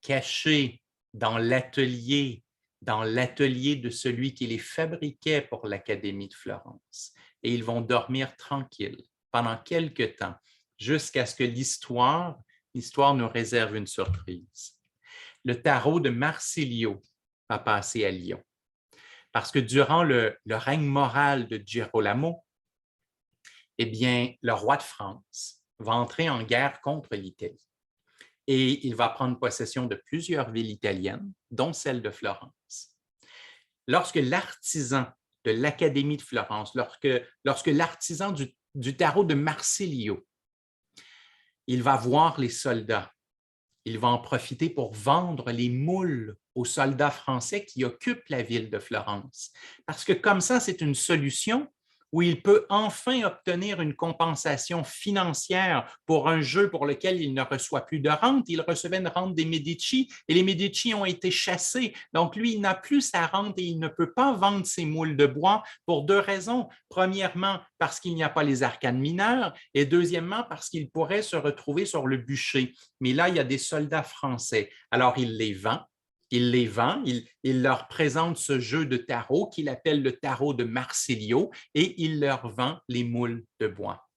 cachés dans l'atelier de celui qui les fabriquait pour l'Académie de Florence. Et ils vont dormir tranquilles pendant quelque temps, jusqu'à ce que l'histoire nous réserve une surprise. Le tarot de Marsilio va passer à Lyon. Parce que durant le règne moral de Girolamo, eh bien, le roi de France va entrer en guerre contre l'Italie. Et il va prendre possession de plusieurs villes italiennes, dont celle de Florence. Lorsque l'artisan de l'Académie de Florence, lorsque l'artisan du tarot de Marsilio, il va voir les soldats, il va en profiter pour vendre les moules aux soldats français qui occupent la ville de Florence. Parce que comme ça, c'est une solution où il peut enfin obtenir une compensation financière pour un jeu pour lequel il ne reçoit plus de rente. Il recevait une rente des Médicis et les Médicis ont été chassés. Donc, lui, il n'a plus sa rente et il ne peut pas vendre ses moules de bois pour deux raisons. Premièrement, parce qu'il n'y a pas les arcanes mineures et deuxièmement, parce qu'il pourrait se retrouver sur le bûcher. Mais là, il y a des soldats français. Alors, il les vend. Il leur présente ce jeu de tarot qu'il appelle le tarot de Marsilio et il leur vend les moules de bois.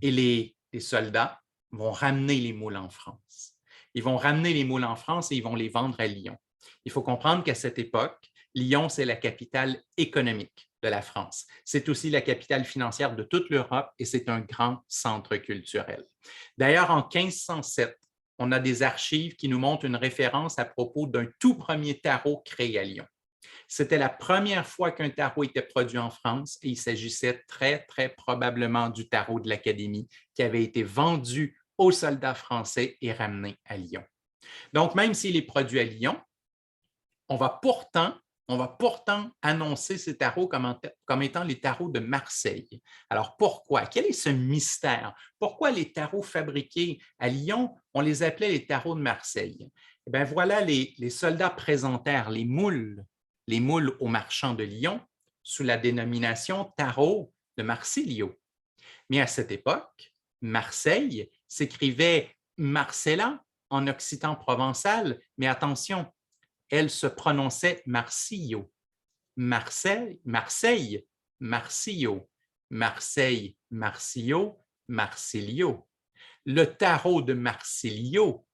Et les soldats vont ramener les moules en France. Ils vont ramener les moules en France et ils vont les vendre à Lyon. Il faut comprendre qu'à cette époque, Lyon, c'est la capitale économique de la France. C'est aussi la capitale financière de toute l'Europe et c'est un grand centre culturel. D'ailleurs, en 1507, on a des archives qui nous montrent une référence à propos d'un tout premier tarot créé à Lyon. C'était la première fois qu'un tarot était produit en France et il s'agissait très, très probablement du tarot de l'Académie qui avait été vendu aux soldats français et ramené à Lyon. Donc, même s'il est produit à Lyon, on va pourtant annoncer ces tarots comme étant les tarots de Marseille. Alors, pourquoi? Quel est ce mystère? Pourquoi les tarots fabriqués à Lyon, on les appelait les tarots de Marseille? Eh bien, voilà, les soldats présentèrent les moules aux marchands de Lyon sous la dénomination tarot de Marsilio. Mais à cette époque, Marseille s'écrivait Marcella en occitan provençal, mais attention, elle se prononçait Marsillo. Marseille, Marseille, Marsillo. Marseille, Marsillo, Marsilio. Le tarot de Marsilio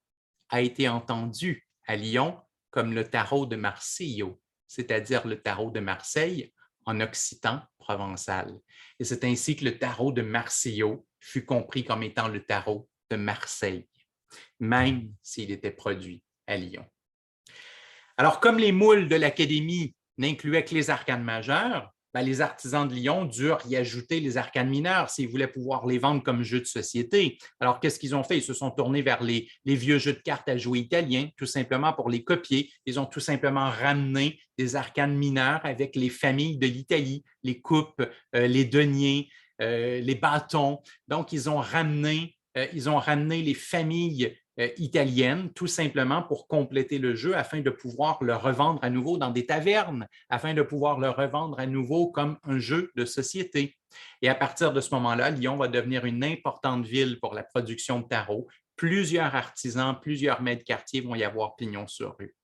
a été entendu à Lyon comme le tarot de Marsillo, c'est-à-dire le tarot de Marseille en occitan provençal. Et c'est ainsi que le tarot de Marsilliau fut compris comme étant le tarot de Marseille, même s'il était produit à Lyon. Alors, comme les moules de l'Académie n'incluaient que les arcanes majeures, les artisans de Lyon durent y ajouter les arcanes mineures s'ils voulaient pouvoir les vendre comme jeux de société. Alors, qu'est-ce qu'ils ont fait? Ils se sont tournés vers les vieux jeux de cartes à jouer italiens, tout simplement pour les copier. Ils ont tout simplement ramené des arcanes mineures avec les familles de l'Italie, les coupes, les deniers, les bâtons. Donc, ils ont ramené les familles italienne, tout simplement pour compléter le jeu afin de pouvoir le revendre à nouveau dans des tavernes, afin de pouvoir le revendre à nouveau comme un jeu de société. Et à partir de ce moment-là, Lyon va devenir une importante ville pour la production de tarot. Plusieurs artisans, plusieurs maîtres quartiers vont y avoir pignon sur rue.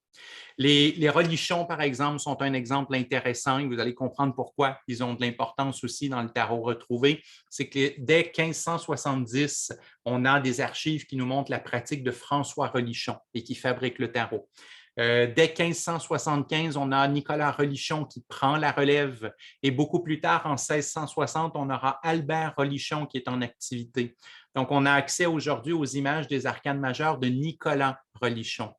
Les relichons, par exemple, sont un exemple intéressant et vous allez comprendre pourquoi ils ont de l'importance aussi dans le tarot retrouvé. C'est que dès 1570, on a des archives qui nous montrent la pratique de François Relichon et qui fabrique le tarot. Dès 1575, on a Nicolas Relichon qui prend la relève et beaucoup plus tard, en 1660, on aura Albert Relichon qui est en activité. Donc, on a accès aujourd'hui aux images des arcanes majeures de Nicolas Relichon.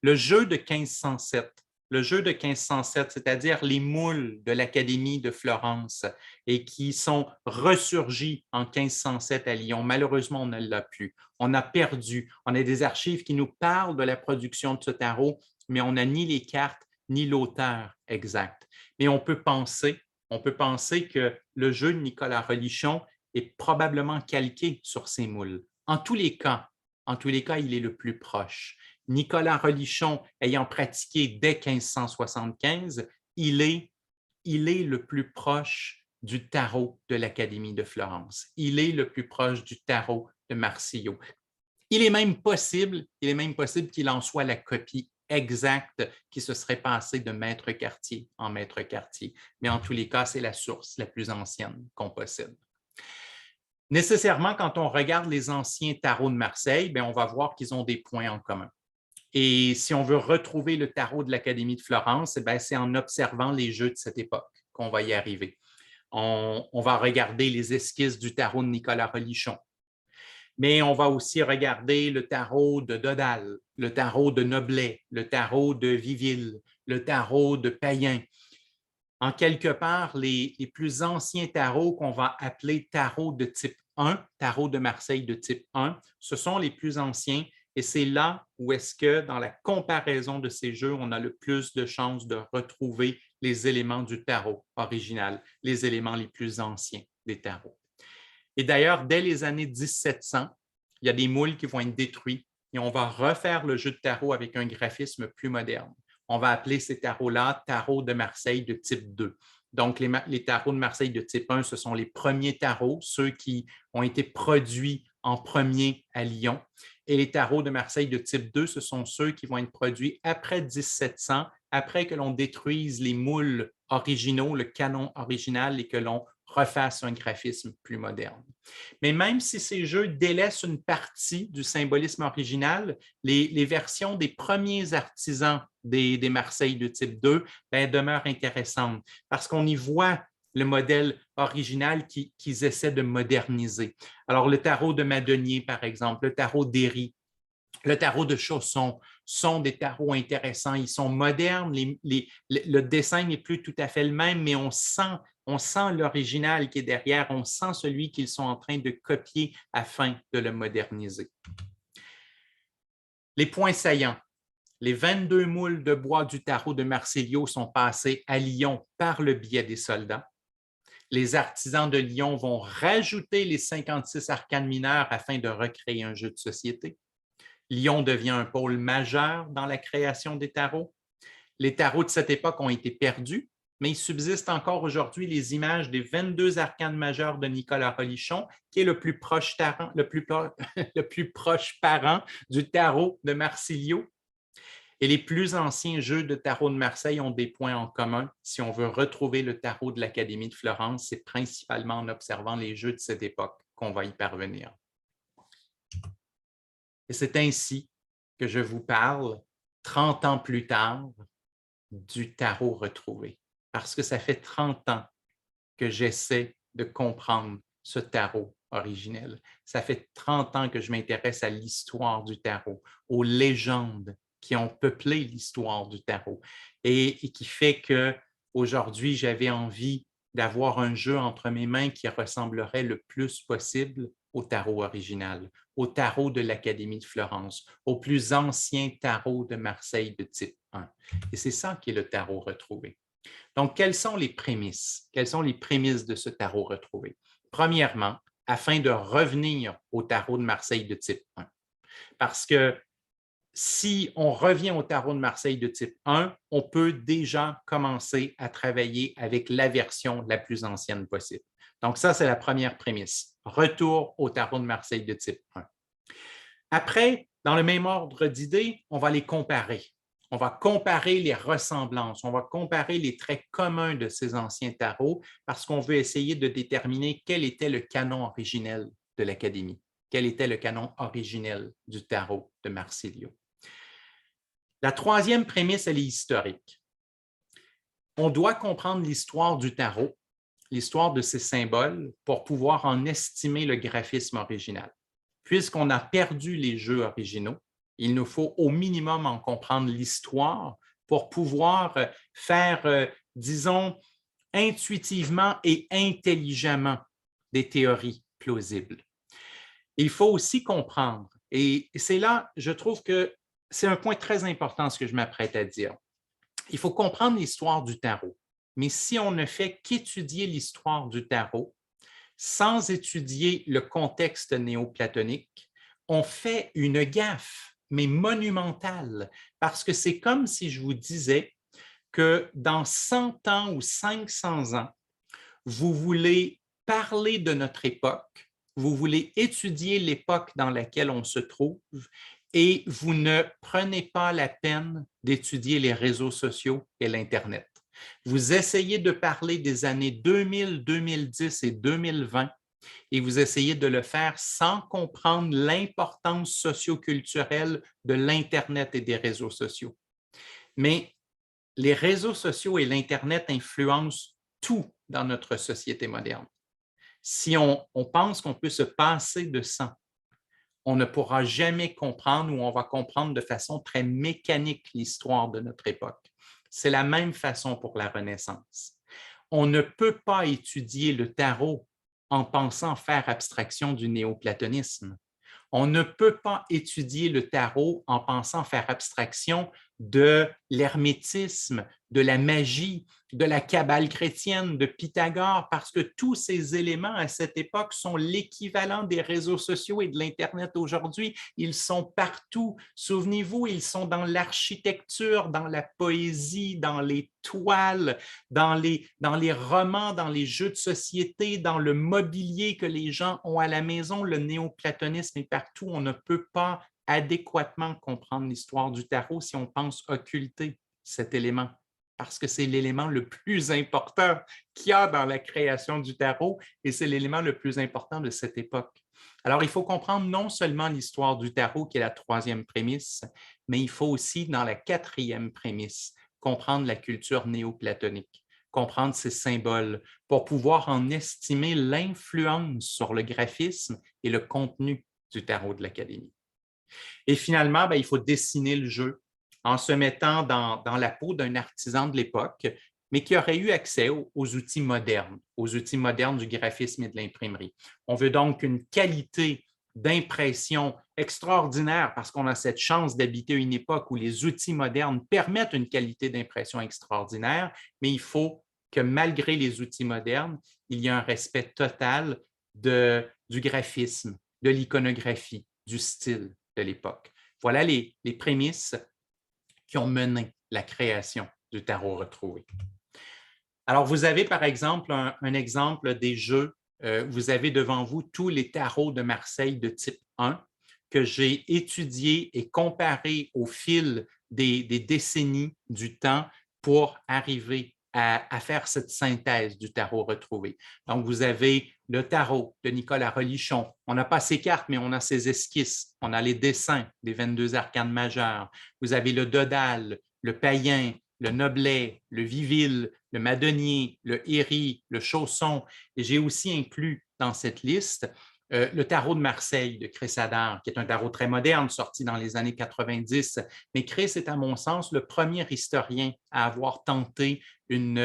Le jeu de 1507, c'est-à-dire les moules de l'Académie de Florence et qui sont ressurgis en 1507 à Lyon. Malheureusement, on ne l'a plus. On a perdu. On a des archives qui nous parlent de la production de ce tarot, mais on n'a ni les cartes ni l'auteur exact. Mais on peut penser que le jeu de Nicolas Relichon est probablement calqué sur ces moules. En tous les cas, il est le plus proche. Nicolas Relichon ayant pratiqué dès 1575, il est le plus proche du tarot de l'Académie de Florence. Il est le plus proche du tarot de Marsilliau. Il est même possible qu'il en soit la copie exacte qui se serait passée de maître quartier en maître quartier. Mais en tous les cas, c'est la source la plus ancienne qu'on possède. Nécessairement, quand on regarde les anciens tarots de Marseille, on va voir qu'ils ont des points en commun. Et si on veut retrouver le tarot de l'Académie de Florence, c'est en observant les jeux de cette époque qu'on va y arriver. On va regarder les esquisses du tarot de Nicolas Relichon. Mais on va aussi regarder le tarot de Dodal, le tarot de Noblet, le tarot de Viville, le tarot de Payen. En quelque part, les plus anciens tarots qu'on va appeler tarots de type 1, tarot de Marseille de type 1, ce sont les plus anciens et c'est là où est-ce que dans la comparaison de ces jeux, on a le plus de chances de retrouver les éléments du tarot original, les éléments les plus anciens des tarots. Et d'ailleurs, dès les années 1700, il y a des moules qui vont être détruits et on va refaire le jeu de tarot avec un graphisme plus moderne. On va appeler ces tarots-là tarots de Marseille de type 2. Donc, les tarots de Marseille de type 1, ce sont les premiers tarots, ceux qui ont été produits en premier à Lyon. Et les tarots de Marseille de type 2, ce sont ceux qui vont être produits après 1700, après que l'on détruise les moules originaux, le canon original et que l'on refasse un graphisme plus moderne. Mais même si ces jeux délaissent une partie du symbolisme original, les versions des premiers artisans des Marseille de type 2 demeurent intéressantes parce qu'on y voit le modèle original qu'ils essaient de moderniser. Alors, le tarot de Madonier, par exemple, le tarot d'Héry, le tarot de Chausson sont des tarots intéressants. Ils sont modernes, le dessin n'est plus tout à fait le même, mais on sent l'original qui est derrière, on sent celui qu'ils sont en train de copier afin de le moderniser. Les points saillants. Les 22 moules de bois du tarot de Marsilliau sont passés à Lyon par le biais des soldats. Les artisans de Lyon vont rajouter les 56 arcanes mineures afin de recréer un jeu de société. Lyon devient un pôle majeur dans la création des tarots. Les tarots de cette époque ont été perdus, mais il subsiste encore aujourd'hui les images des 22 arcanes majeures de Nicolas Relichon, qui est le plus proche parent du tarot de Marsilliau. Et les plus anciens jeux de tarot de Marseille ont des points en commun. Si on veut retrouver le tarot de l'Académie de Florence, c'est principalement en observant les jeux de cette époque qu'on va y parvenir. Et c'est ainsi que je vous parle, 30 ans plus tard, du tarot retrouvé. Parce que ça fait 30 ans que j'essaie de comprendre ce tarot originel. Ça fait 30 ans que je m'intéresse à l'histoire du tarot, aux légendes qui ont peuplé l'histoire du tarot et qui fait qu'aujourd'hui, j'avais envie d'avoir un jeu entre mes mains qui ressemblerait le plus possible au tarot original, au tarot de l'Académie de Florence, au plus ancien tarot de Marseille de type 1. Et c'est ça qui est le tarot retrouvé. Donc, quelles sont les prémices? Quelles sont les prémices de ce tarot retrouvé? Premièrement, afin de revenir au tarot de Marseille de type 1. Parce que si on revient au tarot de Marseille de type 1, on peut déjà commencer à travailler avec la version la plus ancienne possible. Donc, ça, c'est la première prémisse. Retour au tarot de Marseille de type 1. Après, dans le même ordre d'idées, on va les comparer. On va comparer les ressemblances, on va comparer les traits communs de ces anciens tarots parce qu'on veut essayer de déterminer quel était le canon originel de l'Académie, quel était le canon originel du tarot de Marsilio. La troisième prémisse, elle est historique. On doit comprendre l'histoire du tarot, l'histoire de ces symboles pour pouvoir en estimer le graphisme original. Puisqu'on a perdu les jeux originaux, il nous faut au minimum en comprendre l'histoire pour pouvoir faire, disons, intuitivement et intelligemment des théories plausibles. Il faut aussi comprendre, et c'est là, je trouve que c'est un point très important ce que je m'apprête à dire. Il faut comprendre l'histoire du tarot, mais si on ne fait qu'étudier l'histoire du tarot, sans étudier le contexte néoplatonique, on fait une gaffe, mais monumentale, parce que c'est comme si je vous disais que dans 100 ans ou 500 ans, vous voulez parler de notre époque, vous voulez étudier l'époque dans laquelle on se trouve et vous ne prenez pas la peine d'étudier les réseaux sociaux et l'Internet. Vous essayez de parler des années 2000, 2010 et 2020 et vous essayez de le faire sans comprendre l'importance socioculturelle de l'Internet et des réseaux sociaux. Mais les réseaux sociaux et l'Internet influencent tout dans notre société moderne. Si on pense qu'on peut se passer de ça, on ne pourra jamais comprendre ou on va comprendre de façon très mécanique l'histoire de notre époque. C'est la même façon pour la Renaissance. On ne peut pas étudier le tarot en pensant faire abstraction du néoplatonisme. On ne peut pas étudier le tarot en pensant faire abstraction de l'hermétisme, de la magie, de la cabale chrétienne, de Pythagore, parce que tous ces éléments à cette époque sont l'équivalent des réseaux sociaux et de l'Internet aujourd'hui. Ils sont partout. Souvenez-vous, ils sont dans l'architecture, dans la poésie, dans les toiles, dans les romans, dans les jeux de société, dans le mobilier que les gens ont à la maison. Le néoplatonisme est partout. On ne peut pas adéquatement comprendre l'histoire du tarot si on pense occulter cet élément, parce que c'est l'élément le plus important qu'il y a dans la création du tarot et c'est l'élément le plus important de cette époque. Alors, il faut comprendre non seulement l'histoire du tarot, qui est la troisième prémisse, mais il faut aussi, dans la quatrième prémisse, comprendre la culture néoplatonique, comprendre ses symboles pour pouvoir en estimer l'influence sur le graphisme et le contenu du tarot de l'Académie. Et finalement, il faut dessiner le jeu en se mettant dans la peau d'un artisan de l'époque, mais qui aurait eu accès aux outils modernes du graphisme et de l'imprimerie. On veut donc une qualité d'impression extraordinaire parce qu'on a cette chance d'habiter une époque où les outils modernes permettent une qualité d'impression extraordinaire, mais il faut que malgré les outils modernes, il y ait un respect total du graphisme, de l'iconographie, du style de l'époque. Voilà les prémices qui ont mené la création du tarot retrouvé. Alors, vous avez par exemple un exemple des jeux. Vous avez devant vous tous les tarots de Marseille de type 1 que j'ai étudiés et comparés au fil des décennies du temps pour arriver à faire cette synthèse du tarot retrouvé. Donc, vous avez le tarot de Nicolas Relichon. On n'a pas ses cartes, mais on a ses esquisses. On a les dessins des 22 arcanes majeures. Vous avez le dodal, le païen, le noblet, le vivil, le madonier, le héri, le chausson. Et j'ai aussi inclus dans cette liste le tarot de Marseille de Chris Hadar, qui est un tarot très moderne, sorti dans les années 90. Mais Chris est, à mon sens, le premier historien à avoir tenté une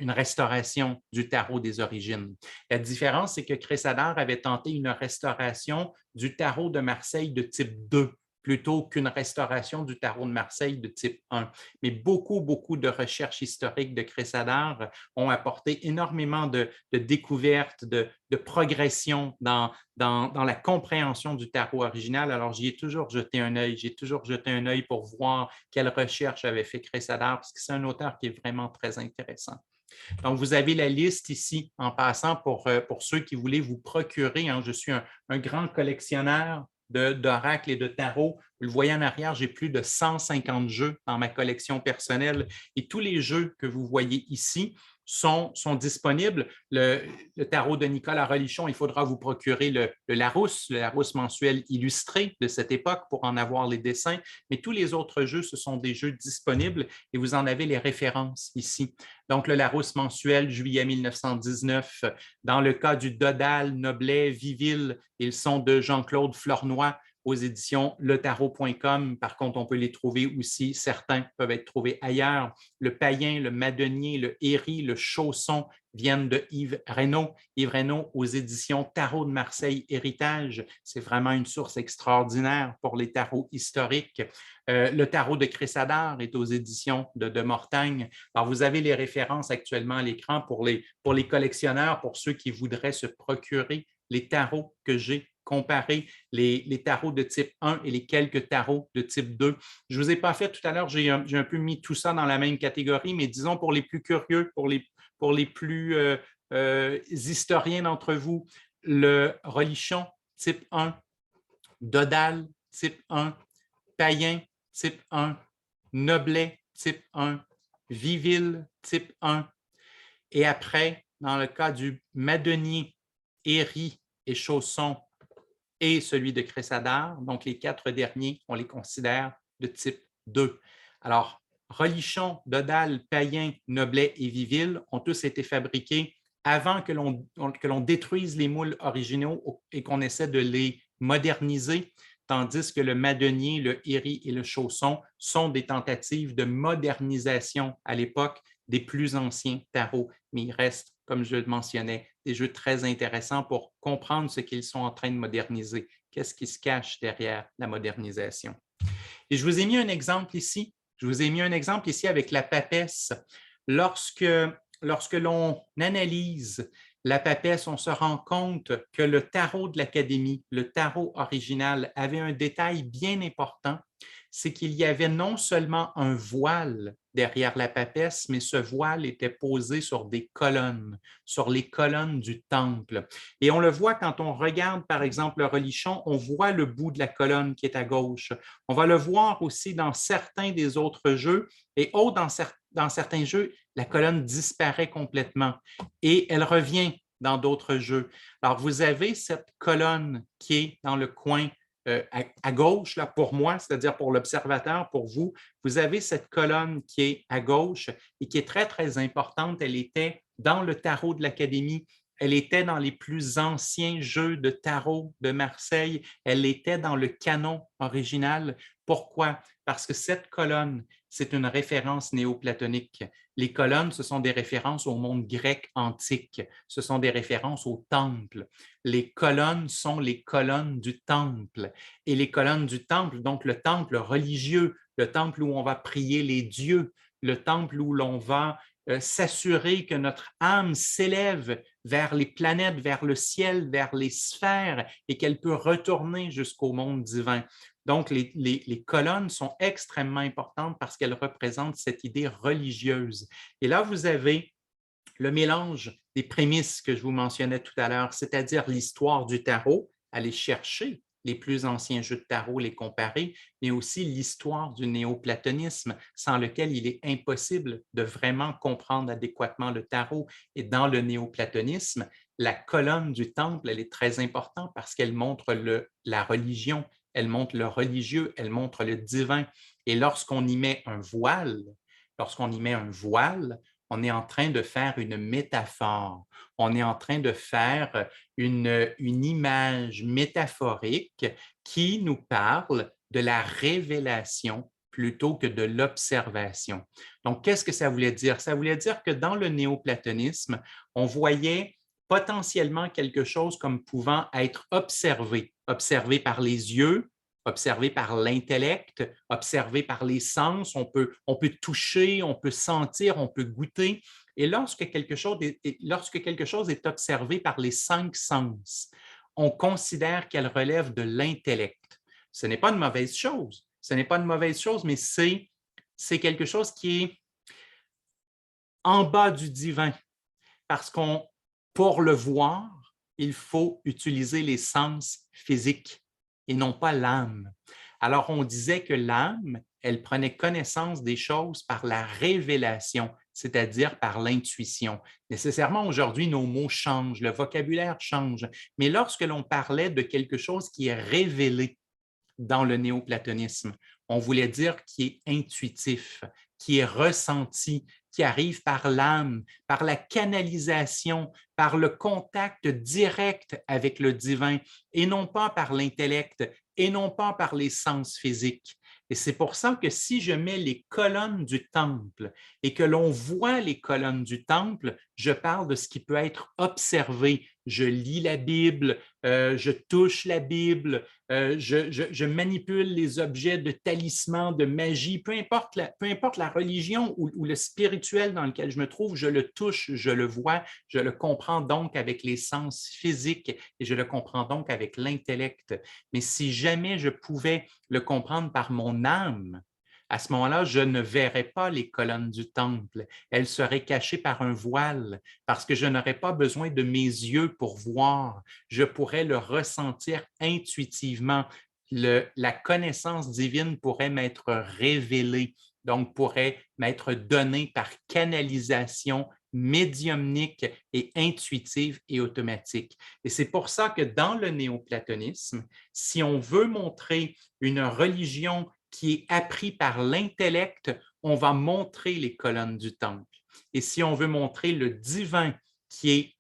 restauration du tarot des origines. La différence, c'est que Chris Hadar avait tenté une restauration du tarot de Marseille de type 2 plutôt qu'une restauration du tarot de Marseille de type 1. Mais beaucoup de recherches historiques de Chris Hadar ont apporté énormément de découvertes, de progression dans la compréhension du tarot original. Alors, j'y ai toujours jeté un œil. J'ai toujours jeté un œil pour voir quelle recherche avait fait Chris Hadar, parce que c'est un auteur qui est vraiment très intéressant. Donc, vous avez la liste ici en passant pour ceux qui voulaient vous procurer. Hein, je suis un grand collectionneur d'oracles et de tarot. Vous le voyez en arrière, j'ai plus de 150 jeux dans ma collection personnelle et tous les jeux que vous voyez ici sont disponibles. Le tarot de Nicolas Relichon, il faudra vous procurer le Larousse mensuel illustré de cette époque pour en avoir les dessins, mais tous les autres jeux, ce sont des jeux disponibles et vous en avez les références ici. Donc, le Larousse mensuel, juillet 1919. Dans le cas du Dodal, Noblet, Vivil, ils sont de Jean-Claude Flornoy aux éditions letarot.com. Par contre, on peut les trouver aussi. Certains peuvent être trouvés ailleurs. Le Païen, le Madonier, le Héri, le Chausson viennent de Yves Reynaud. Yves Reynaud aux éditions Tarot de Marseille Héritage. C'est vraiment une source extraordinaire pour les tarots historiques. Le tarot de Chris Hadar est aux éditions de Mortagne. Alors, vous avez les références actuellement à l'écran pour les collectionneurs, pour ceux qui voudraient se procurer les tarots que j'ai comparés, les tarots de type 1 et les quelques tarots de type 2. Je ne vous ai pas fait tout à l'heure, j'ai un peu mis tout ça dans la même catégorie, mais disons pour les plus curieux, pour les plus historiens d'entre vous, le Relichon type 1, Dodal type 1, Païen type 1, Noblet type 1, Vivil type 1. Et après, dans le cas du Madonier, Héri et Chausson et celui de Chris Hadar, donc les 4 derniers, on les considère de type 2. Alors, Relichon, Dodal, Païen, Noblet et Vivil ont tous été fabriqués avant que l'on détruise les moules originaux et qu'on essaie de les moderniser, tandis que le Madonier, le Héri et le Chausson sont des tentatives de modernisation à l'époque des plus anciens tarots. Mais il reste, comme je le mentionnais, des jeux très intéressants pour comprendre ce qu'ils sont en train de moderniser. Qu'est-ce qui se cache derrière la modernisation? Et je vous ai mis un exemple ici. Je vous ai mis un exemple ici avec la papesse. Lorsque l'on analyse la papesse, on se rend compte que le tarot de l'Académie, le tarot original, avait un détail bien important, c'est qu'il y avait non seulement un voile derrière la papesse, mais ce voile était posé sur des colonnes, sur les colonnes du temple. Et on le voit quand on regarde, par exemple, le relichon, on voit le bout de la colonne qui est à gauche. On va le voir aussi dans certains des autres jeux, et dans certains jeux, la colonne disparaît complètement et elle revient dans d'autres jeux. Alors, vous avez cette colonne qui est dans le coin à gauche, là, pour moi, c'est-à-dire pour l'observateur, pour vous, vous avez cette colonne qui est à gauche et qui est très importante. Elle était dans le tarot de l'Académie. Elle était dans les plus anciens jeux de tarot de Marseille. Elle était dans le canon original. Pourquoi? Parce que cette colonne, c'est une référence néoplatonique. Les colonnes, ce sont des références au monde grec antique. Ce sont des références au temple. Les colonnes sont les colonnes du temple. Et les colonnes du temple, donc le temple religieux, le temple où on va prier les dieux, le temple où l'on va s'assurer que notre âme s'élève vers les planètes, vers le ciel, vers les sphères et qu'elle peut retourner jusqu'au monde divin. Donc, les colonnes sont extrêmement importantes parce qu'elles représentent cette idée religieuse. Et là, vous avez le mélange des prémices que je vous mentionnais tout à l'heure, c'est-à-dire l'histoire du tarot, aller chercher les plus anciens jeux de tarot, les comparer, mais aussi l'histoire du néoplatonisme, sans lequel il est impossible de vraiment comprendre adéquatement le tarot. Et dans le néoplatonisme, la colonne du temple, elle est très importante parce qu'elle montre la religion, elle montre le religieux, elle montre le divin. Et lorsqu'on y met un voile, lorsqu'on y met un voile, on est en train de faire une métaphore. On est en train de faire une image métaphorique qui nous parle de la révélation plutôt que de l'observation. Donc, qu'est-ce que ça voulait dire? Ça voulait dire que dans le néoplatonisme, on voyait potentiellement quelque chose comme pouvant être observé par les yeux, observé par l'intellect, observé par les sens, on peut toucher, on peut sentir, on peut goûter. Et lorsque quelque chose est observé par les 5 sens, on considère qu'elle relève de l'intellect. Ce n'est pas une mauvaise chose, mais c'est quelque chose qui est en bas du divin, parce pour le voir, il faut utiliser les sens physiques et non pas l'âme. Alors, on disait que l'âme, elle prenait connaissance des choses par la révélation, c'est-à-dire par l'intuition. Nécessairement, aujourd'hui, nos mots changent, le vocabulaire change, mais lorsque l'on parlait de quelque chose qui est révélé dans le néoplatonisme, on voulait dire qui est intuitif, qui est ressenti, qui arrive par l'âme, par la canalisation, par le contact direct avec le divin, et non pas par l'intellect, et non pas par les sens physiques. Et c'est pour ça que si je mets les colonnes du temple et que l'on voit les colonnes du temple, je parle de ce qui peut être observé. Je lis la Bible, je touche la Bible, je manipule les objets de talisman, de magie, peu importe la religion ou le spirituel dans lequel je me trouve, je le touche, je le vois, je le comprends donc avec les sens physiques et je le comprends donc avec l'intellect. Mais si jamais je pouvais le comprendre par mon âme, à ce moment-là, je ne verrais pas les colonnes du temple. Elles seraient cachées par un voile parce que je n'aurais pas besoin de mes yeux pour voir. Je pourrais le ressentir intuitivement. La connaissance divine pourrait m'être révélée, donc pourrait m'être donnée par canalisation médiumnique et intuitive et automatique. Et c'est pour ça que dans le néoplatonisme, si on veut montrer une religion qui est apprise par l'intellect, on va montrer les colonnes du temple. Et si on veut montrer le divin qui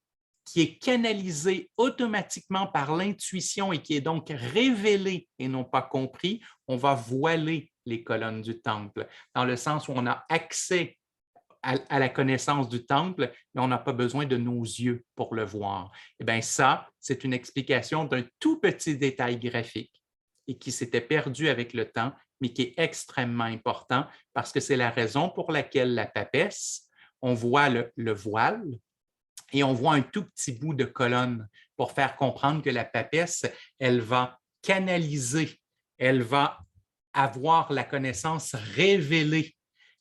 est canalisé automatiquement par l'intuition et qui est donc révélé et non pas compris, on va voiler les colonnes du temple, dans le sens où on a accès à la connaissance du temple, mais on n'a pas besoin de nos yeux pour le voir. Eh bien, ça, c'est une explication d'un tout petit détail graphique et qui s'était perdu avec le temps, mais qui est extrêmement important parce que c'est la raison pour laquelle la papesse, on voit le voile et on voit un tout petit bout de colonne pour faire comprendre que la papesse, elle va canaliser, elle va avoir la connaissance révélée,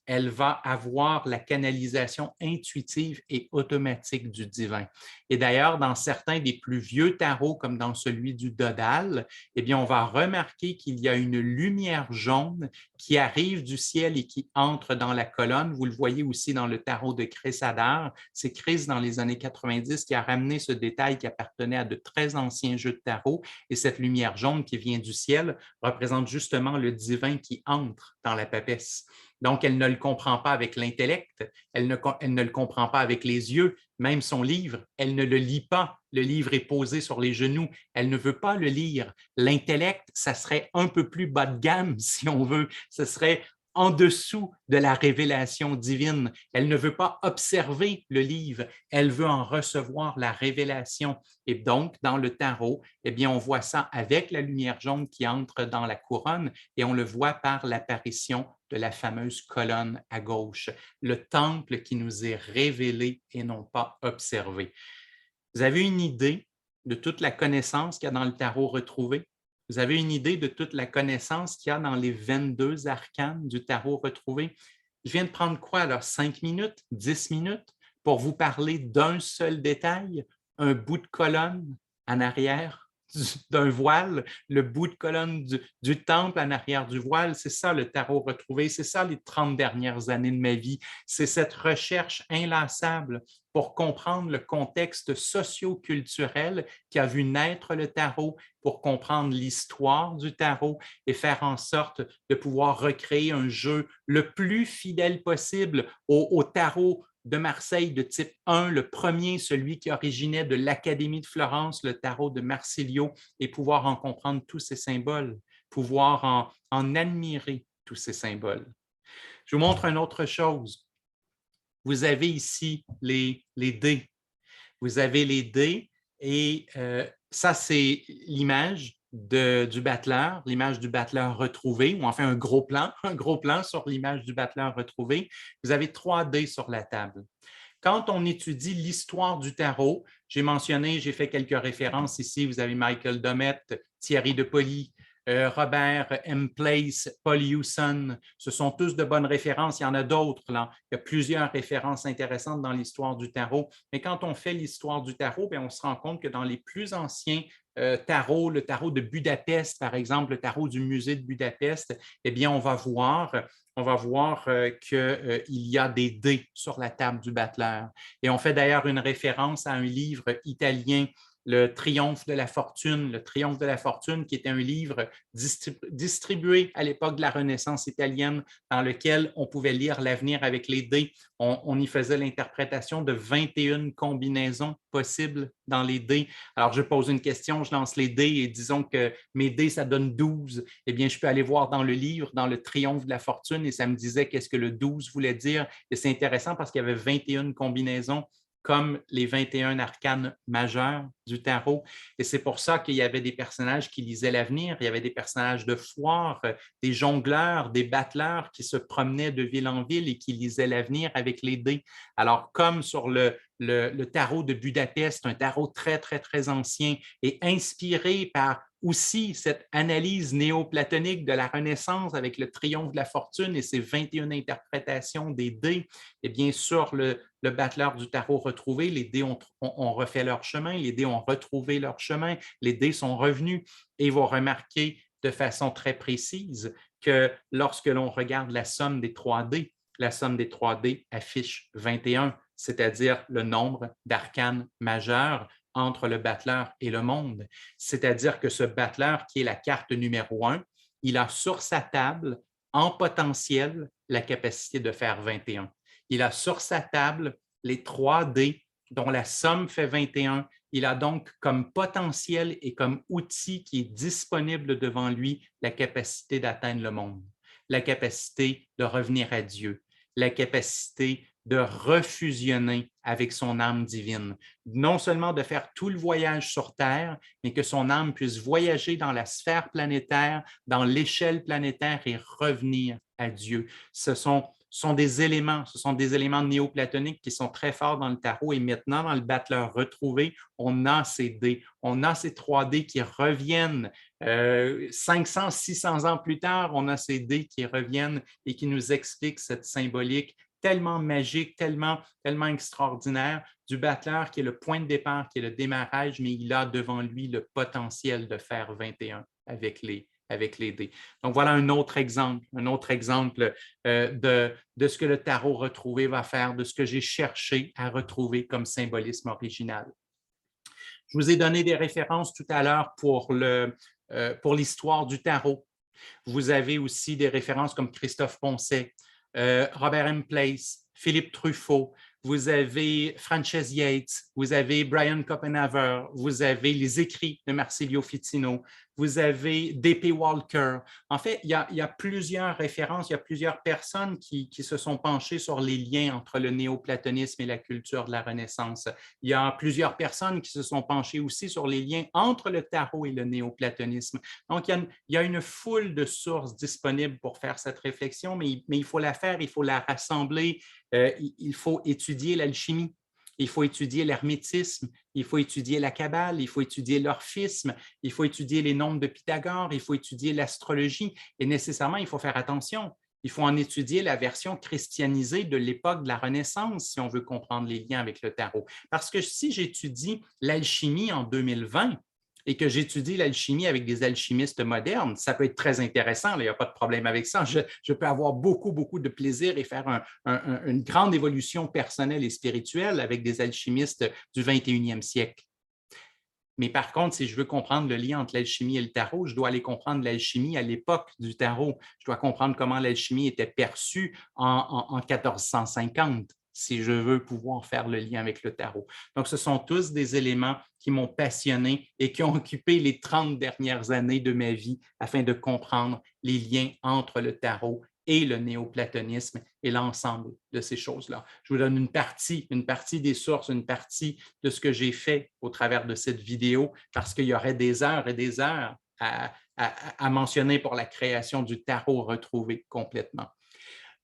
elle va avoir la canalisation intuitive et automatique du divin. Et d'ailleurs, dans certains des plus vieux tarots, comme dans celui du Dodal, eh bien, on va remarquer qu'il y a une lumière jaune qui arrive du ciel et qui entre dans la colonne. Vous le voyez aussi dans le tarot de Chris Hadar. C'est Chris, dans les années 90, qui a ramené ce détail qui appartenait à de très anciens jeux de tarot. Et cette lumière jaune qui vient du ciel représente justement le divin qui entre dans la papesse. Donc, elle ne le comprend pas avec l'intellect, elle ne le comprend pas avec les yeux, même son livre, elle ne le lit pas. Le livre est posé sur les genoux, elle ne veut pas le lire. L'intellect, ça serait un peu plus bas de gamme, si on veut. Ce serait en dessous de la révélation divine. Elle ne veut pas observer le livre, elle veut en recevoir la révélation. Et donc, dans le tarot, eh bien, on voit ça avec la lumière jaune qui entre dans la couronne et on le voit par l'apparition de la fameuse colonne à gauche, le temple qui nous est révélé et non pas observé. Vous avez une idée de toute la connaissance qu'il y a dans le tarot retrouvé? Vous avez une idée de toute la connaissance qu'il y a dans les 22 arcanes du tarot retrouvé? Je viens de prendre quoi alors? 5 minutes, 10 minutes pour vous parler d'un seul détail, un bout de colonne en arrière d'un voile, le bout de colonne du temple en arrière du voile. C'est ça le tarot retrouvé, c'est ça les 30 dernières années de ma vie. C'est cette recherche inlassable pour comprendre le contexte socio-culturel qui a vu naître le tarot, pour comprendre l'histoire du tarot et faire en sorte de pouvoir recréer un jeu le plus fidèle possible au tarot de Marseille de type 1, le premier, celui qui originait de l'Académie de Florence, le tarot de Marsilio, et pouvoir en comprendre tous ces symboles, pouvoir en admirer tous ces symboles. Je vous montre une autre chose. Vous avez ici les dés. Vous avez les dés et ça, c'est l'image du battleur, l'image du battleur retrouvé, ou enfin un gros plan sur l'image du battleur retrouvé. Vous avez 3 dés sur la table. Quand on étudie l'histoire du tarot, j'ai fait quelques références ici. Vous avez Michael Domet, Thierry de Poly, Robert M. Place, Paul Hewson. Ce sont tous de bonnes références. Il y en a d'autres, là. Il y a plusieurs références intéressantes dans l'histoire du tarot. Mais quand on fait l'histoire du tarot, bien, on se rend compte que dans les plus anciens tarots, le tarot de Budapest, par exemple, le tarot du musée de Budapest, eh bien, on va voir qu'il y a des dés sur la table du battleur. Et on fait d'ailleurs une référence à un livre italien, Le Triomphe de la Fortune. Le Triomphe de la Fortune, qui était un livre distribué à l'époque de la Renaissance italienne, dans lequel on pouvait lire l'avenir avec les dés. On y faisait l'interprétation de 21 combinaisons possibles dans les dés. Alors, je pose une question, je lance les dés et disons que mes dés, ça donne 12. Eh bien, je peux aller voir dans le livre, dans le Triomphe de la Fortune, et ça me disait qu'est-ce que le 12 voulait dire. Et c'est intéressant parce qu'il y avait 21 combinaisons comme les 21 arcanes majeurs du tarot. Et c'est pour ça qu'il y avait des personnages qui lisaient l'avenir, il y avait des personnages de foire, des jongleurs, des battleurs qui se promenaient de ville en ville et qui lisaient l'avenir avec les dés. Alors, comme sur le tarot de Budapest, un tarot très, très, très ancien et inspiré par aussi cette analyse néoplatonique de la Renaissance avec le triomphe de la fortune et ses 21 interprétations des dés, et bien sur le battleur du tarot retrouvé, les dés ont refait leur chemin, les dés ont retrouvé leur chemin, les dés sont revenus et vous remarquez de façon très précise que lorsque l'on regarde la somme des 3 dés, la somme des 3 dés affiche 21, c'est-à-dire le nombre d'arcanes majeurs entre le battleur et le monde. C'est-à-dire que ce battleur, qui est la carte numéro 1, il a sur sa table, en potentiel, la capacité de faire 21. Il a sur sa table les 3 dés dont la somme fait 21. Il a donc comme potentiel et comme outil qui est disponible devant lui la capacité d'atteindre le monde, la capacité de revenir à Dieu, la capacité de refusionner avec son âme divine. Non seulement de faire tout le voyage sur Terre, mais que son âme puisse voyager dans la sphère planétaire, dans l'échelle planétaire et revenir à Dieu. Ce sont des éléments néoplatoniques qui sont très forts dans le tarot et maintenant dans le battleur retrouvé, on a ces dés, on a ces 3 dés qui reviennent 500, 600 ans plus tard, on a ces dés qui reviennent et qui nous expliquent cette symbolique tellement magique, tellement extraordinaire du battleur qui est le point de départ, qui est le démarrage, mais il a devant lui le potentiel de faire 21 avec les dés. Donc, voilà un autre exemple de ce que le tarot retrouvé va faire, de ce que j'ai cherché à retrouver comme symbolisme original. Je vous ai donné des références tout à l'heure pour l'histoire du tarot. Vous avez aussi des références comme Christophe Poncet, Robert M. Place, Philippe Truffaut, vous avez Frances Yates, vous avez Brian Copenhaver, vous avez les écrits de Marsilio Ficino, vous avez D.P. Walker. En fait, il y a plusieurs références, il y a plusieurs personnes qui se sont penchées sur les liens entre le néoplatonisme et la culture de la Renaissance. Il y a plusieurs personnes qui se sont penchées aussi sur les liens entre le tarot et le néoplatonisme. Donc, il y a une foule de sources disponibles pour faire cette réflexion, mais il faut la faire, il faut la rassembler, il faut étudier l'alchimie. Il faut étudier l'hermétisme, il faut étudier la Kabbale, il faut étudier l'orphisme, il faut étudier les nombres de Pythagore, il faut étudier l'astrologie et nécessairement, il faut faire attention. Il faut en étudier la version christianisée de l'époque de la Renaissance si on veut comprendre les liens avec le tarot. Parce que si j'étudie l'alchimie en 2020, et que j'étudie l'alchimie avec des alchimistes modernes, ça peut être très intéressant, là, il n'y a pas de problème avec ça. Je peux avoir beaucoup, beaucoup de plaisir et faire une grande évolution personnelle et spirituelle avec des alchimistes du 21e siècle. Mais par contre, si je veux comprendre le lien entre l'alchimie et le tarot, je dois aller comprendre l'alchimie à l'époque du tarot. Je dois comprendre comment l'alchimie était perçue en 1450 si je veux pouvoir faire le lien avec le tarot. Donc, ce sont tous des éléments qui m'ont passionné et qui ont occupé les 30 dernières années de ma vie afin de comprendre les liens entre le tarot et le néoplatonisme et l'ensemble de ces choses-là. Je vous donne une partie des sources, une partie de ce que j'ai fait au travers de cette vidéo, parce qu'il y aurait des heures et des heures à mentionner pour la création du tarot retrouvé complètement.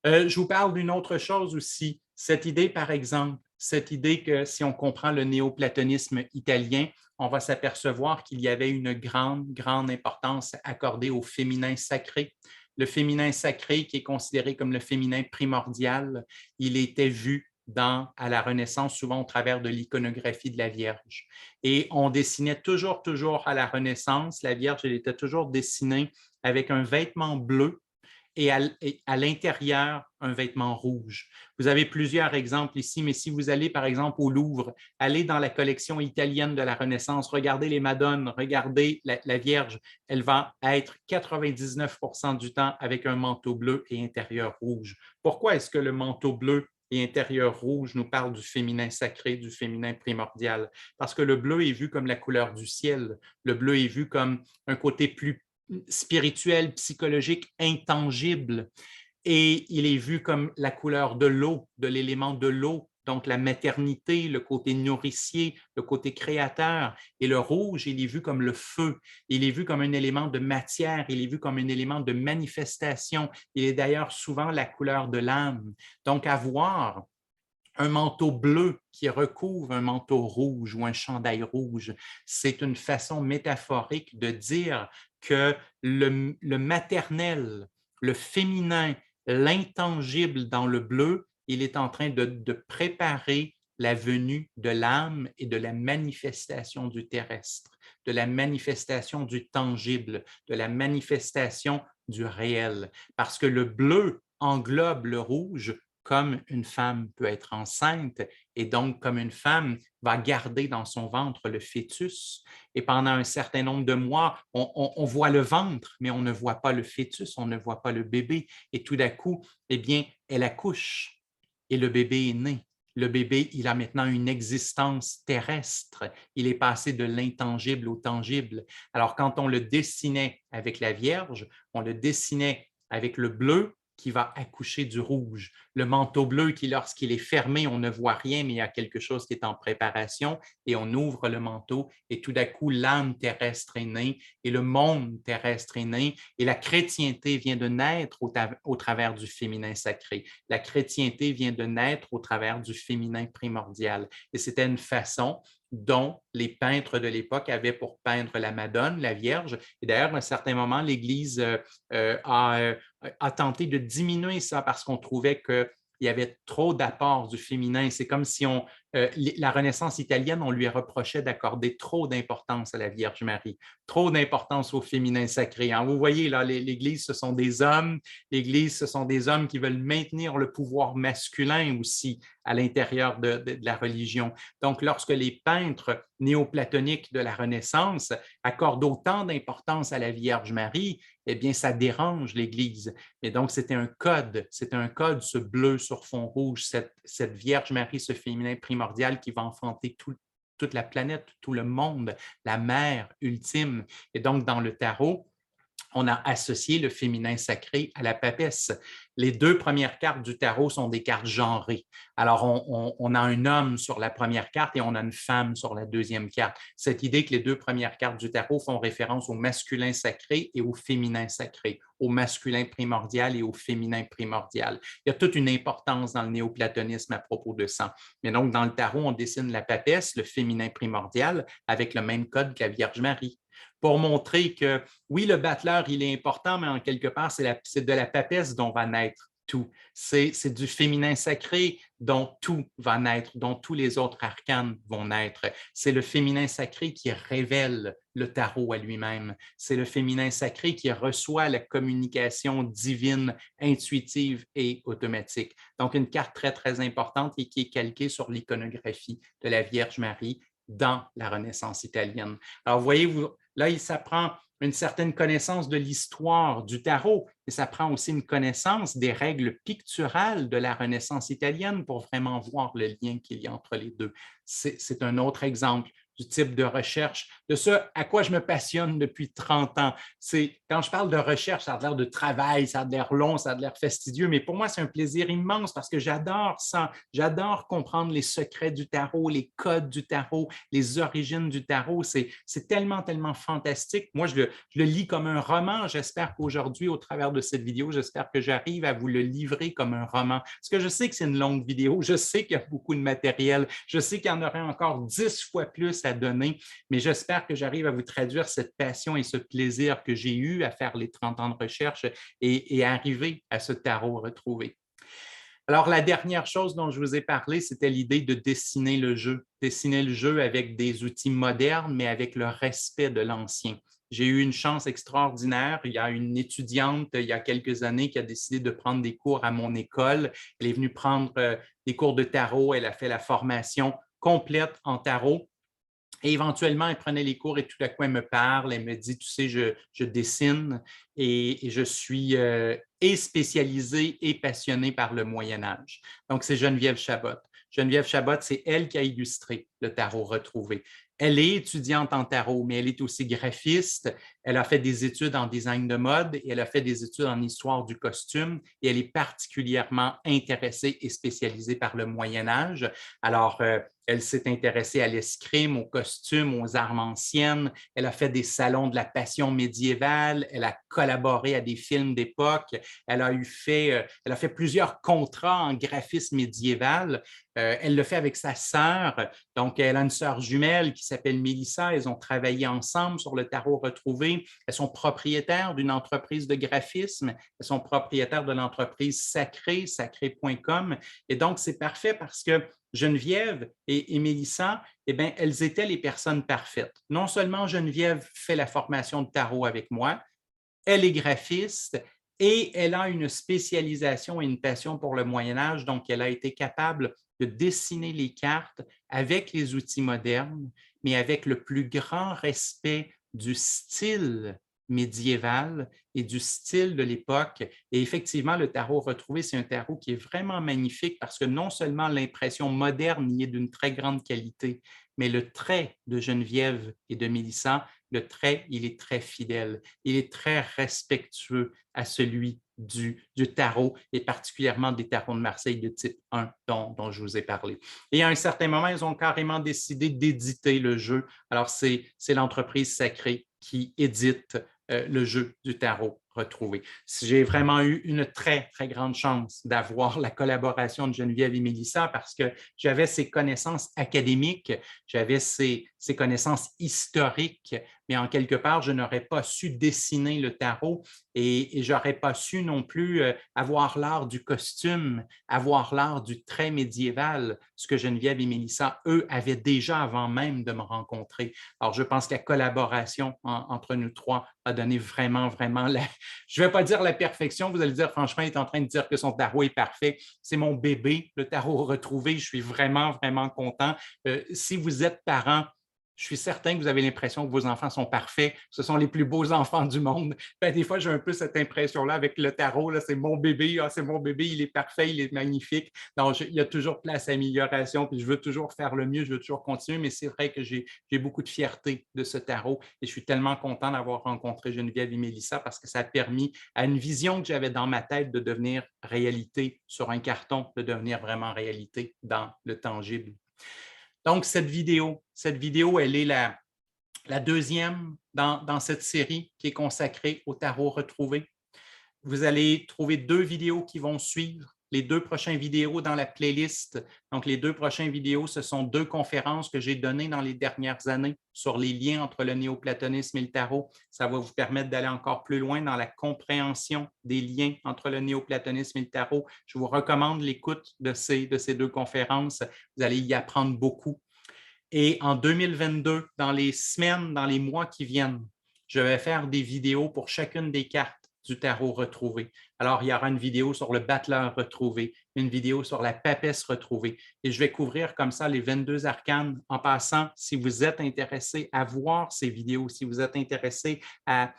Je vous parle d'une autre chose aussi, cette idée, par exemple, cette idée que si on comprend le néoplatonisme italien, on va s'apercevoir qu'il y avait une grande, grande importance accordée au féminin sacré. Le féminin sacré, qui est considéré comme le féminin primordial, il était vu à la Renaissance, souvent au travers de l'iconographie de la Vierge. Et on dessinait toujours à la Renaissance, la Vierge, elle était toujours dessinée avec un vêtement bleu et à l'intérieur, un vêtement rouge. Vous avez plusieurs exemples ici, mais si vous allez, par exemple, au Louvre, allez dans la collection italienne de la Renaissance, regardez les Madones, regardez la Vierge, elle va être 99% du temps avec un manteau bleu et intérieur rouge. Pourquoi est-ce que le manteau bleu et intérieur rouge nous parle du féminin sacré, du féminin primordial? Parce que le bleu est vu comme la couleur du ciel, le bleu est vu comme un côté plus spirituel, psychologique, intangible. Et il est vu comme la couleur de l'eau, de l'élément de l'eau, donc la maternité, le côté nourricier, le côté créateur. Et le rouge, il est vu comme le feu, il est vu comme un élément de matière, il est vu comme un élément de manifestation. Il est d'ailleurs souvent la couleur de l'âme. Donc, avoir un manteau bleu qui recouvre un manteau rouge ou un chandail rouge, c'est une façon métaphorique de dire que le maternel, le féminin, l'intangible dans le bleu, il est en train de préparer la venue de l'âme et de la manifestation du terrestre, de la manifestation du tangible, de la manifestation du réel. Parce que le bleu englobe le rouge comme une femme peut être enceinte et donc comme une femme va garder dans son ventre le fœtus. Et pendant un certain nombre de mois, on voit le ventre, mais on ne voit pas le fœtus, on ne voit pas le bébé. Et tout d'un coup, eh bien, elle accouche et le bébé est né. Le bébé, il a maintenant une existence terrestre. Il est passé de l'intangible au tangible. Alors, quand on le dessinait avec la Vierge, on le dessinait avec le bleu, qui va accoucher du rouge. Le manteau bleu qui, lorsqu'il est fermé, on ne voit rien, mais il y a quelque chose qui est en préparation et on ouvre le manteau et tout d'un coup, l'âme terrestre est née et le monde terrestre est né et la chrétienté vient de naître au travers du féminin sacré. La chrétienté vient de naître au travers du féminin primordial. Et c'était une façon dont les peintres de l'époque avaient pour peindre la Madone, la Vierge. Et d'ailleurs, à un certain moment, l'Église a tenté de diminuer ça parce qu'on trouvait qu'il y avait trop d'apports du féminin. C'est comme si la Renaissance italienne, on lui reprochait d'accorder trop d'importance à la Vierge Marie, trop d'importance au féminin sacré. Hein. Vous voyez, là, l'Église, ce sont des hommes. L'Église, ce sont des hommes qui veulent maintenir le pouvoir masculin aussi à l'intérieur de la religion. Donc, lorsque les peintres néoplatoniques de la Renaissance accordent autant d'importance à la Vierge Marie, eh bien, ça dérange l'Église. Et donc, c'était un code, ce bleu sur fond rouge, cette Vierge Marie, ce féminin primordial qui va enfanter toute la planète, tout le monde, la mère ultime. Et donc, dans le tarot, on a associé le féminin sacré à la papesse. Les deux premières cartes du tarot sont des cartes genrées. Alors, on a un homme sur la première carte et on a une femme sur la deuxième carte. Cette idée que les deux premières cartes du tarot font référence au masculin sacré et au féminin sacré, au masculin primordial et au féminin primordial. Il y a toute une importance dans le néoplatonisme à propos de ça. Mais donc, dans le tarot, on dessine la papesse, le féminin primordial, avec le même code que la Vierge Marie, pour montrer que, oui, le battleur, il est important, mais en quelque part, c'est de la papesse dont va naître tout. C'est du féminin sacré dont tout va naître, dont tous les autres arcanes vont naître. C'est le féminin sacré qui révèle le tarot à lui-même. C'est le féminin sacré qui reçoit la communication divine, intuitive et automatique. Donc, une carte très, très importante et qui est calquée sur l'iconographie de la Vierge Marie dans la Renaissance italienne. Alors, voyez-vous, là, il s'apprend une certaine connaissance de l'histoire du tarot, et ça prend aussi une connaissance des règles picturales de la Renaissance italienne pour vraiment voir le lien qu'il y a entre les deux. C'est un autre exemple du type de recherche, de ce à quoi je me passionne depuis 30 ans. Quand je parle de recherche, ça a l'air de travail, ça a l'air long, ça a l'air fastidieux, mais pour moi, c'est un plaisir immense parce que j'adore ça. J'adore comprendre les secrets du tarot, les codes du tarot, les origines du tarot. C'est tellement, tellement fantastique. Moi, je le lis comme un roman. J'espère qu'aujourd'hui, au travers de cette vidéo, j'espère que j'arrive à vous le livrer comme un roman. Parce que je sais que c'est une longue vidéo, je sais qu'il y a beaucoup de matériel, je sais qu'il y en aurait encore 10 fois plus à donner, mais j'espère que j'arrive à vous traduire cette passion et ce plaisir que j'ai eu à faire les 30 ans de recherche et à arriver à ce tarot retrouvé. Alors, la dernière chose dont je vous ai parlé, c'était l'idée de dessiner le jeu. Dessiner le jeu avec des outils modernes, mais avec le respect de l'ancien. J'ai eu une chance extraordinaire. Il y a une étudiante, il y a quelques années, qui a décidé de prendre des cours à mon école. Elle est venue prendre des cours de tarot. Elle a fait la formation complète en tarot. Et éventuellement, elle prenait les cours et tout à coup, elle me parle, elle me dit, tu sais, je dessine et je suis et spécialisée et passionnée par le Moyen Âge. Donc, c'est Geneviève Chabot. Geneviève Chabot, c'est elle qui a illustré le tarot retrouvé. Elle est étudiante en tarot, mais elle est aussi graphiste. Elle a fait des études en design de mode et elle a fait des études en histoire du costume et elle est particulièrement intéressée et spécialisée par le Moyen Âge. Alors, elle s'est intéressée à l'escrime, aux costumes, aux armes anciennes. Elle a fait des salons de la passion médiévale. Elle a collaboré à des films d'époque. Elle a fait plusieurs contrats en graphisme médiéval. Elle le fait avec sa sœur. Donc, elle a une sœur jumelle qui s'appelle Mélissa. Elles ont travaillé ensemble sur le tarot retrouvé. Elles sont propriétaires d'une entreprise de graphisme. Elles sont propriétaires de l'entreprise Sacré, sacré.com. Et donc, c'est parfait parce que Geneviève et Mélissa, eh bien, elles étaient les personnes parfaites. Non seulement Geneviève fait la formation de tarot avec moi, elle est graphiste et elle a une spécialisation et une passion pour le Moyen Âge, donc elle a été capable de dessiner les cartes avec les outils modernes, mais avec le plus grand respect du style médiéval et du style de l'époque. Et effectivement, le tarot retrouvé, c'est un tarot qui est vraiment magnifique parce que non seulement l'impression moderne y est d'une très grande qualité, mais le trait de Geneviève et de Mélissa, le trait, il est très fidèle. Il est très respectueux à celui du tarot et particulièrement des tarots de Marseille de type 1 dont je vous ai parlé. Et à un certain moment, ils ont carrément décidé d'éditer le jeu. Alors, c'est l'entreprise Sacré qui édite le jeu du tarot retrouvé. J'ai vraiment eu une très, très grande chance d'avoir la collaboration de Geneviève et Mélissa parce que j'avais ces connaissances académiques, j'avais ces connaissances historiques, mais en quelque part, je n'aurais pas su dessiner le tarot et je n'aurais pas su non plus avoir l'art du costume, avoir l'art du trait médiéval, ce que Geneviève et Mélissa, eux, avaient déjà avant même de me rencontrer. Alors, je pense que la collaboration entre nous trois a donné vraiment, vraiment je ne vais pas dire la perfection, vous allez dire, franchement, il est en train de dire que son tarot est parfait. C'est mon bébé, le tarot retrouvé. Je suis vraiment, vraiment content. Si vous êtes parent, je suis certain que vous avez l'impression que vos enfants sont parfaits. Ce sont les plus beaux enfants du monde. Ben, des fois, j'ai un peu cette impression-là avec le tarot. C'est mon bébé, c'est mon bébé, il est parfait, il est magnifique. Donc, il y a toujours place à amélioration, puis je veux toujours faire le mieux, je veux toujours continuer, mais c'est vrai que j'ai beaucoup de fierté de ce tarot et je suis tellement content d'avoir rencontré Geneviève et Mélissa parce que ça a permis à une vision que j'avais dans ma tête de devenir réalité sur un carton, de devenir vraiment réalité dans le tangible. Donc, cette vidéo, elle est la deuxième dans cette série qui est consacrée au tarot retrouvé. Vous allez trouver 2 vidéos qui vont suivre. les 2 prochaines vidéos dans la playlist. Donc, les 2 prochaines vidéos, ce sont 2 conférences que j'ai données dans les dernières années sur les liens entre le néoplatonisme et le tarot. Ça va vous permettre d'aller encore plus loin dans la compréhension des liens entre le néoplatonisme et le tarot. Je vous recommande l'écoute de ces 2 conférences. Vous allez y apprendre beaucoup. Et en 2022, dans les semaines, dans les mois qui viennent, je vais faire des vidéos pour chacune des cartes du tarot retrouvé. Alors, il y aura une vidéo sur le battleur retrouvé, une vidéo sur la papesse retrouvée. Et je vais couvrir comme ça les 22 arcanes. En passant, si vous êtes intéressé à voir ces vidéos, si vous êtes intéressé à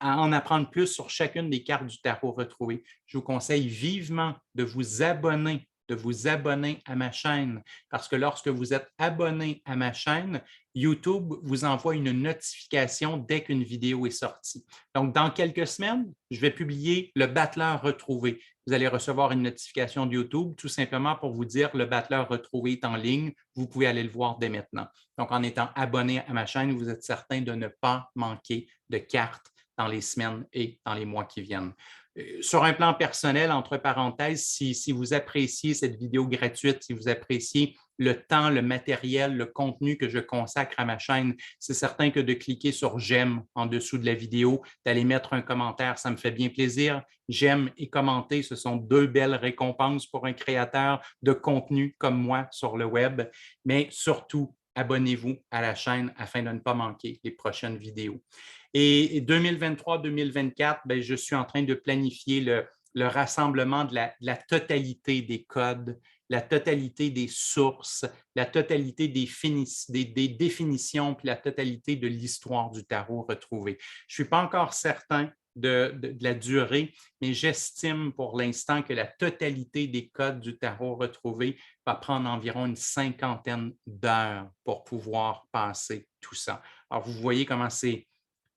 en apprendre plus sur chacune des cartes du tarot retrouvé, je vous conseille vivement de vous abonner à ma chaîne parce que lorsque vous êtes abonné à ma chaîne, YouTube vous envoie une notification dès qu'une vidéo est sortie. Donc, dans quelques semaines, je vais publier le battleur retrouvé. Vous allez recevoir une notification de YouTube tout simplement pour vous dire le battleur retrouvé est en ligne. Vous pouvez aller le voir dès maintenant. Donc, en étant abonné à ma chaîne, vous êtes certain de ne pas manquer de cartes dans les semaines et dans les mois qui viennent. Sur un plan personnel, entre parenthèses, si vous appréciez cette vidéo gratuite, si vous appréciez le temps, le matériel, le contenu que je consacre à ma chaîne, c'est certain que de cliquer sur « J'aime » en dessous de la vidéo, d'aller mettre un commentaire, ça me fait bien plaisir. J'aime et commenter, ce sont 2 belles récompenses pour un créateur de contenu comme moi sur le web, mais surtout, abonnez-vous à la chaîne afin de ne pas manquer les prochaines vidéos. Et 2023-2024, je suis en train de planifier le rassemblement de la totalité des codes, la totalité des sources, la totalité des définitions, puis la totalité de l'histoire du tarot retrouvé. Je ne suis pas encore certain de la durée, mais j'estime pour l'instant que la totalité des codes du tarot retrouvé va prendre environ une 50aine d'heures pour pouvoir passer tout ça. Alors, vous voyez comment c'est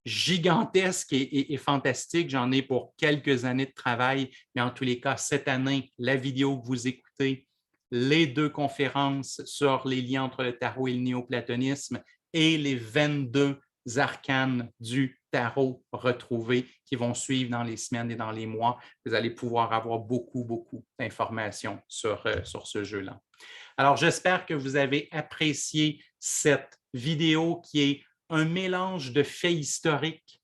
gigantesque et fantastique. J'en ai pour quelques années de travail, mais en tous les cas, cette année, la vidéo que vous écoutez, les 2 conférences sur les liens entre le tarot et le néoplatonisme et les 22 arcanes du tarot retrouvés qui vont suivre dans les semaines et dans les mois. Vous allez pouvoir avoir beaucoup d'informations sur ce jeu-là. Alors, j'espère que vous avez apprécié cette vidéo qui est un mélange de faits historiques,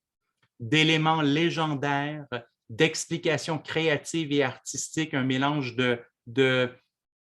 d'éléments légendaires, d'explications créatives et artistiques, un mélange de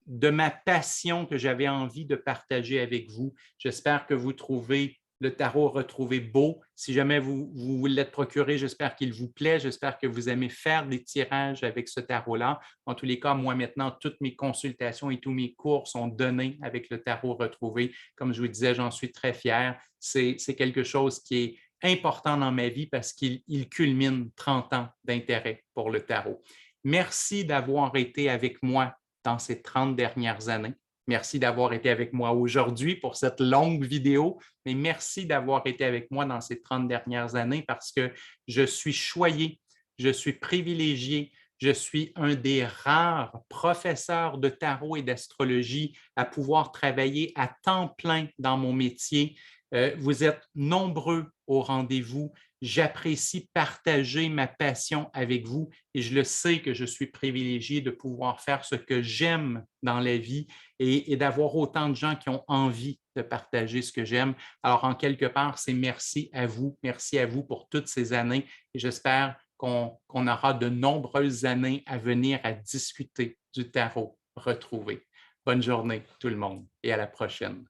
ma passion que j'avais envie de partager avec vous. J'espère que vous trouvez le tarot retrouvé beau. Si jamais vous l'êtes procuré, j'espère qu'il vous plaît. J'espère que vous aimez faire des tirages avec ce tarot-là. En tous les cas, moi maintenant, toutes mes consultations et tous mes cours sont donnés avec le tarot retrouvé. Comme je vous disais, j'en suis très fier. C'est quelque chose qui est important dans ma vie parce qu'il culmine 30 ans d'intérêt pour le tarot. Merci d'avoir été avec moi dans ces 30 dernières années. Merci d'avoir été avec moi aujourd'hui pour cette longue vidéo, mais merci d'avoir été avec moi dans ces 30 dernières années parce que je suis choyé, je suis privilégié, je suis un des rares professeurs de tarot et d'astrologie à pouvoir travailler à temps plein dans mon métier. Vous êtes nombreux au rendez-vous. J'apprécie partager ma passion avec vous et je le sais que je suis privilégié de pouvoir faire ce que j'aime dans la vie et d'avoir autant de gens qui ont envie de partager ce que j'aime. Alors, en quelque part, c'est merci à vous pour toutes ces années et j'espère qu'on aura de nombreuses années à venir à discuter du tarot retrouvé. Bonne journée tout le monde et à la prochaine.